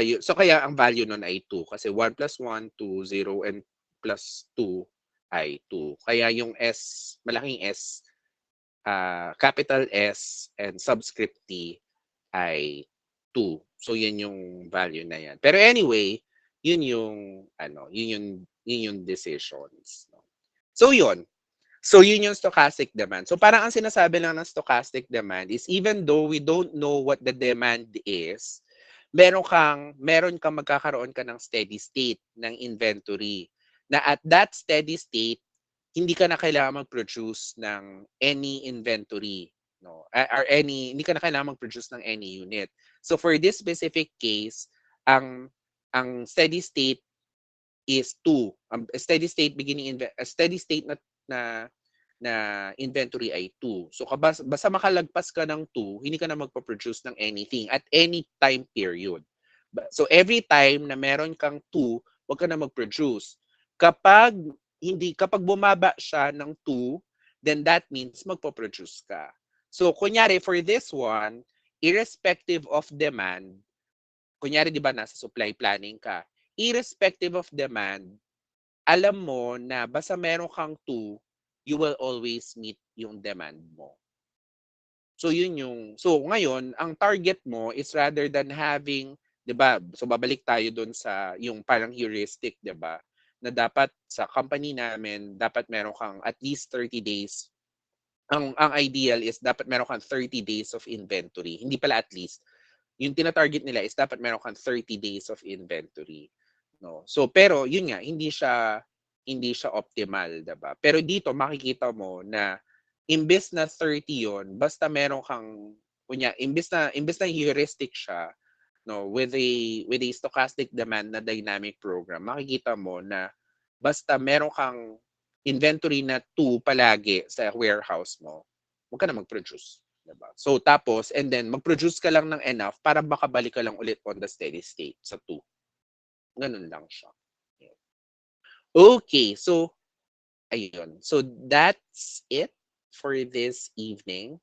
ang value nun ay 2 kasi 1 plus 1, 2, 0, and plus 2 ay 2. Kaya yung S, malaking S, capital S, and subscript T ay 2. So yun yung value na yan. Pero anyway, yun yung decisions. No? So yun. So yun yung stochastic demand. So parang ang sinasabi lang ng stochastic demand is even though we don't know what the demand is, meron kang magkakaroon ka ng steady state ng inventory na at that steady state, hindi ka na kailangan mag-produce ng any inventory, no? Hindi ka na kailangan mag-produce ng any unit. So for this specific case, ang steady state is 2. A steady state na na inventory ay 2. So basta makalagpas ka ng 2, hindi ka na magpo-produce ng anything at any time period. So every time na meron kang 2, wag ka na mag-produce. Kapag bumaba siya ng 2, then that means magpo-produce ka. So kunyari for this one, irrespective of demand, kunyari 'di ba nasa supply planning ka, irrespective of demand, alam mo na basta meron kang 2, you will always meet yung demand mo. So ngayon, ang target mo is rather than having, 'di ba? So babalik tayo doon sa yung parang heuristic, 'di ba? Na dapat sa company namin, dapat meron kang at least 30 days. Ang ideal is dapat meron kang 30 days of inventory. Hindi pala at least. Yung tina-target nila is dapat meron kang 30 days of inventory. No. So pero yun nga, hindi siya optimal, 'di ba? Pero dito makikita mo na imbes na 30 yon, basta meron kang imbes na heuristic siya, no, with a stochastic demand na dynamic program, makikita mo na basta meron kang inventory na 2 palagi sa warehouse mo, huwag ka na mag-produce, 'di ba? So tapos and then mag-produce ka lang ng enough para makabalik ka lang ulit on the steady state sa 2. Ganun lang siya. Okay, so ayun. So that's it for this evening.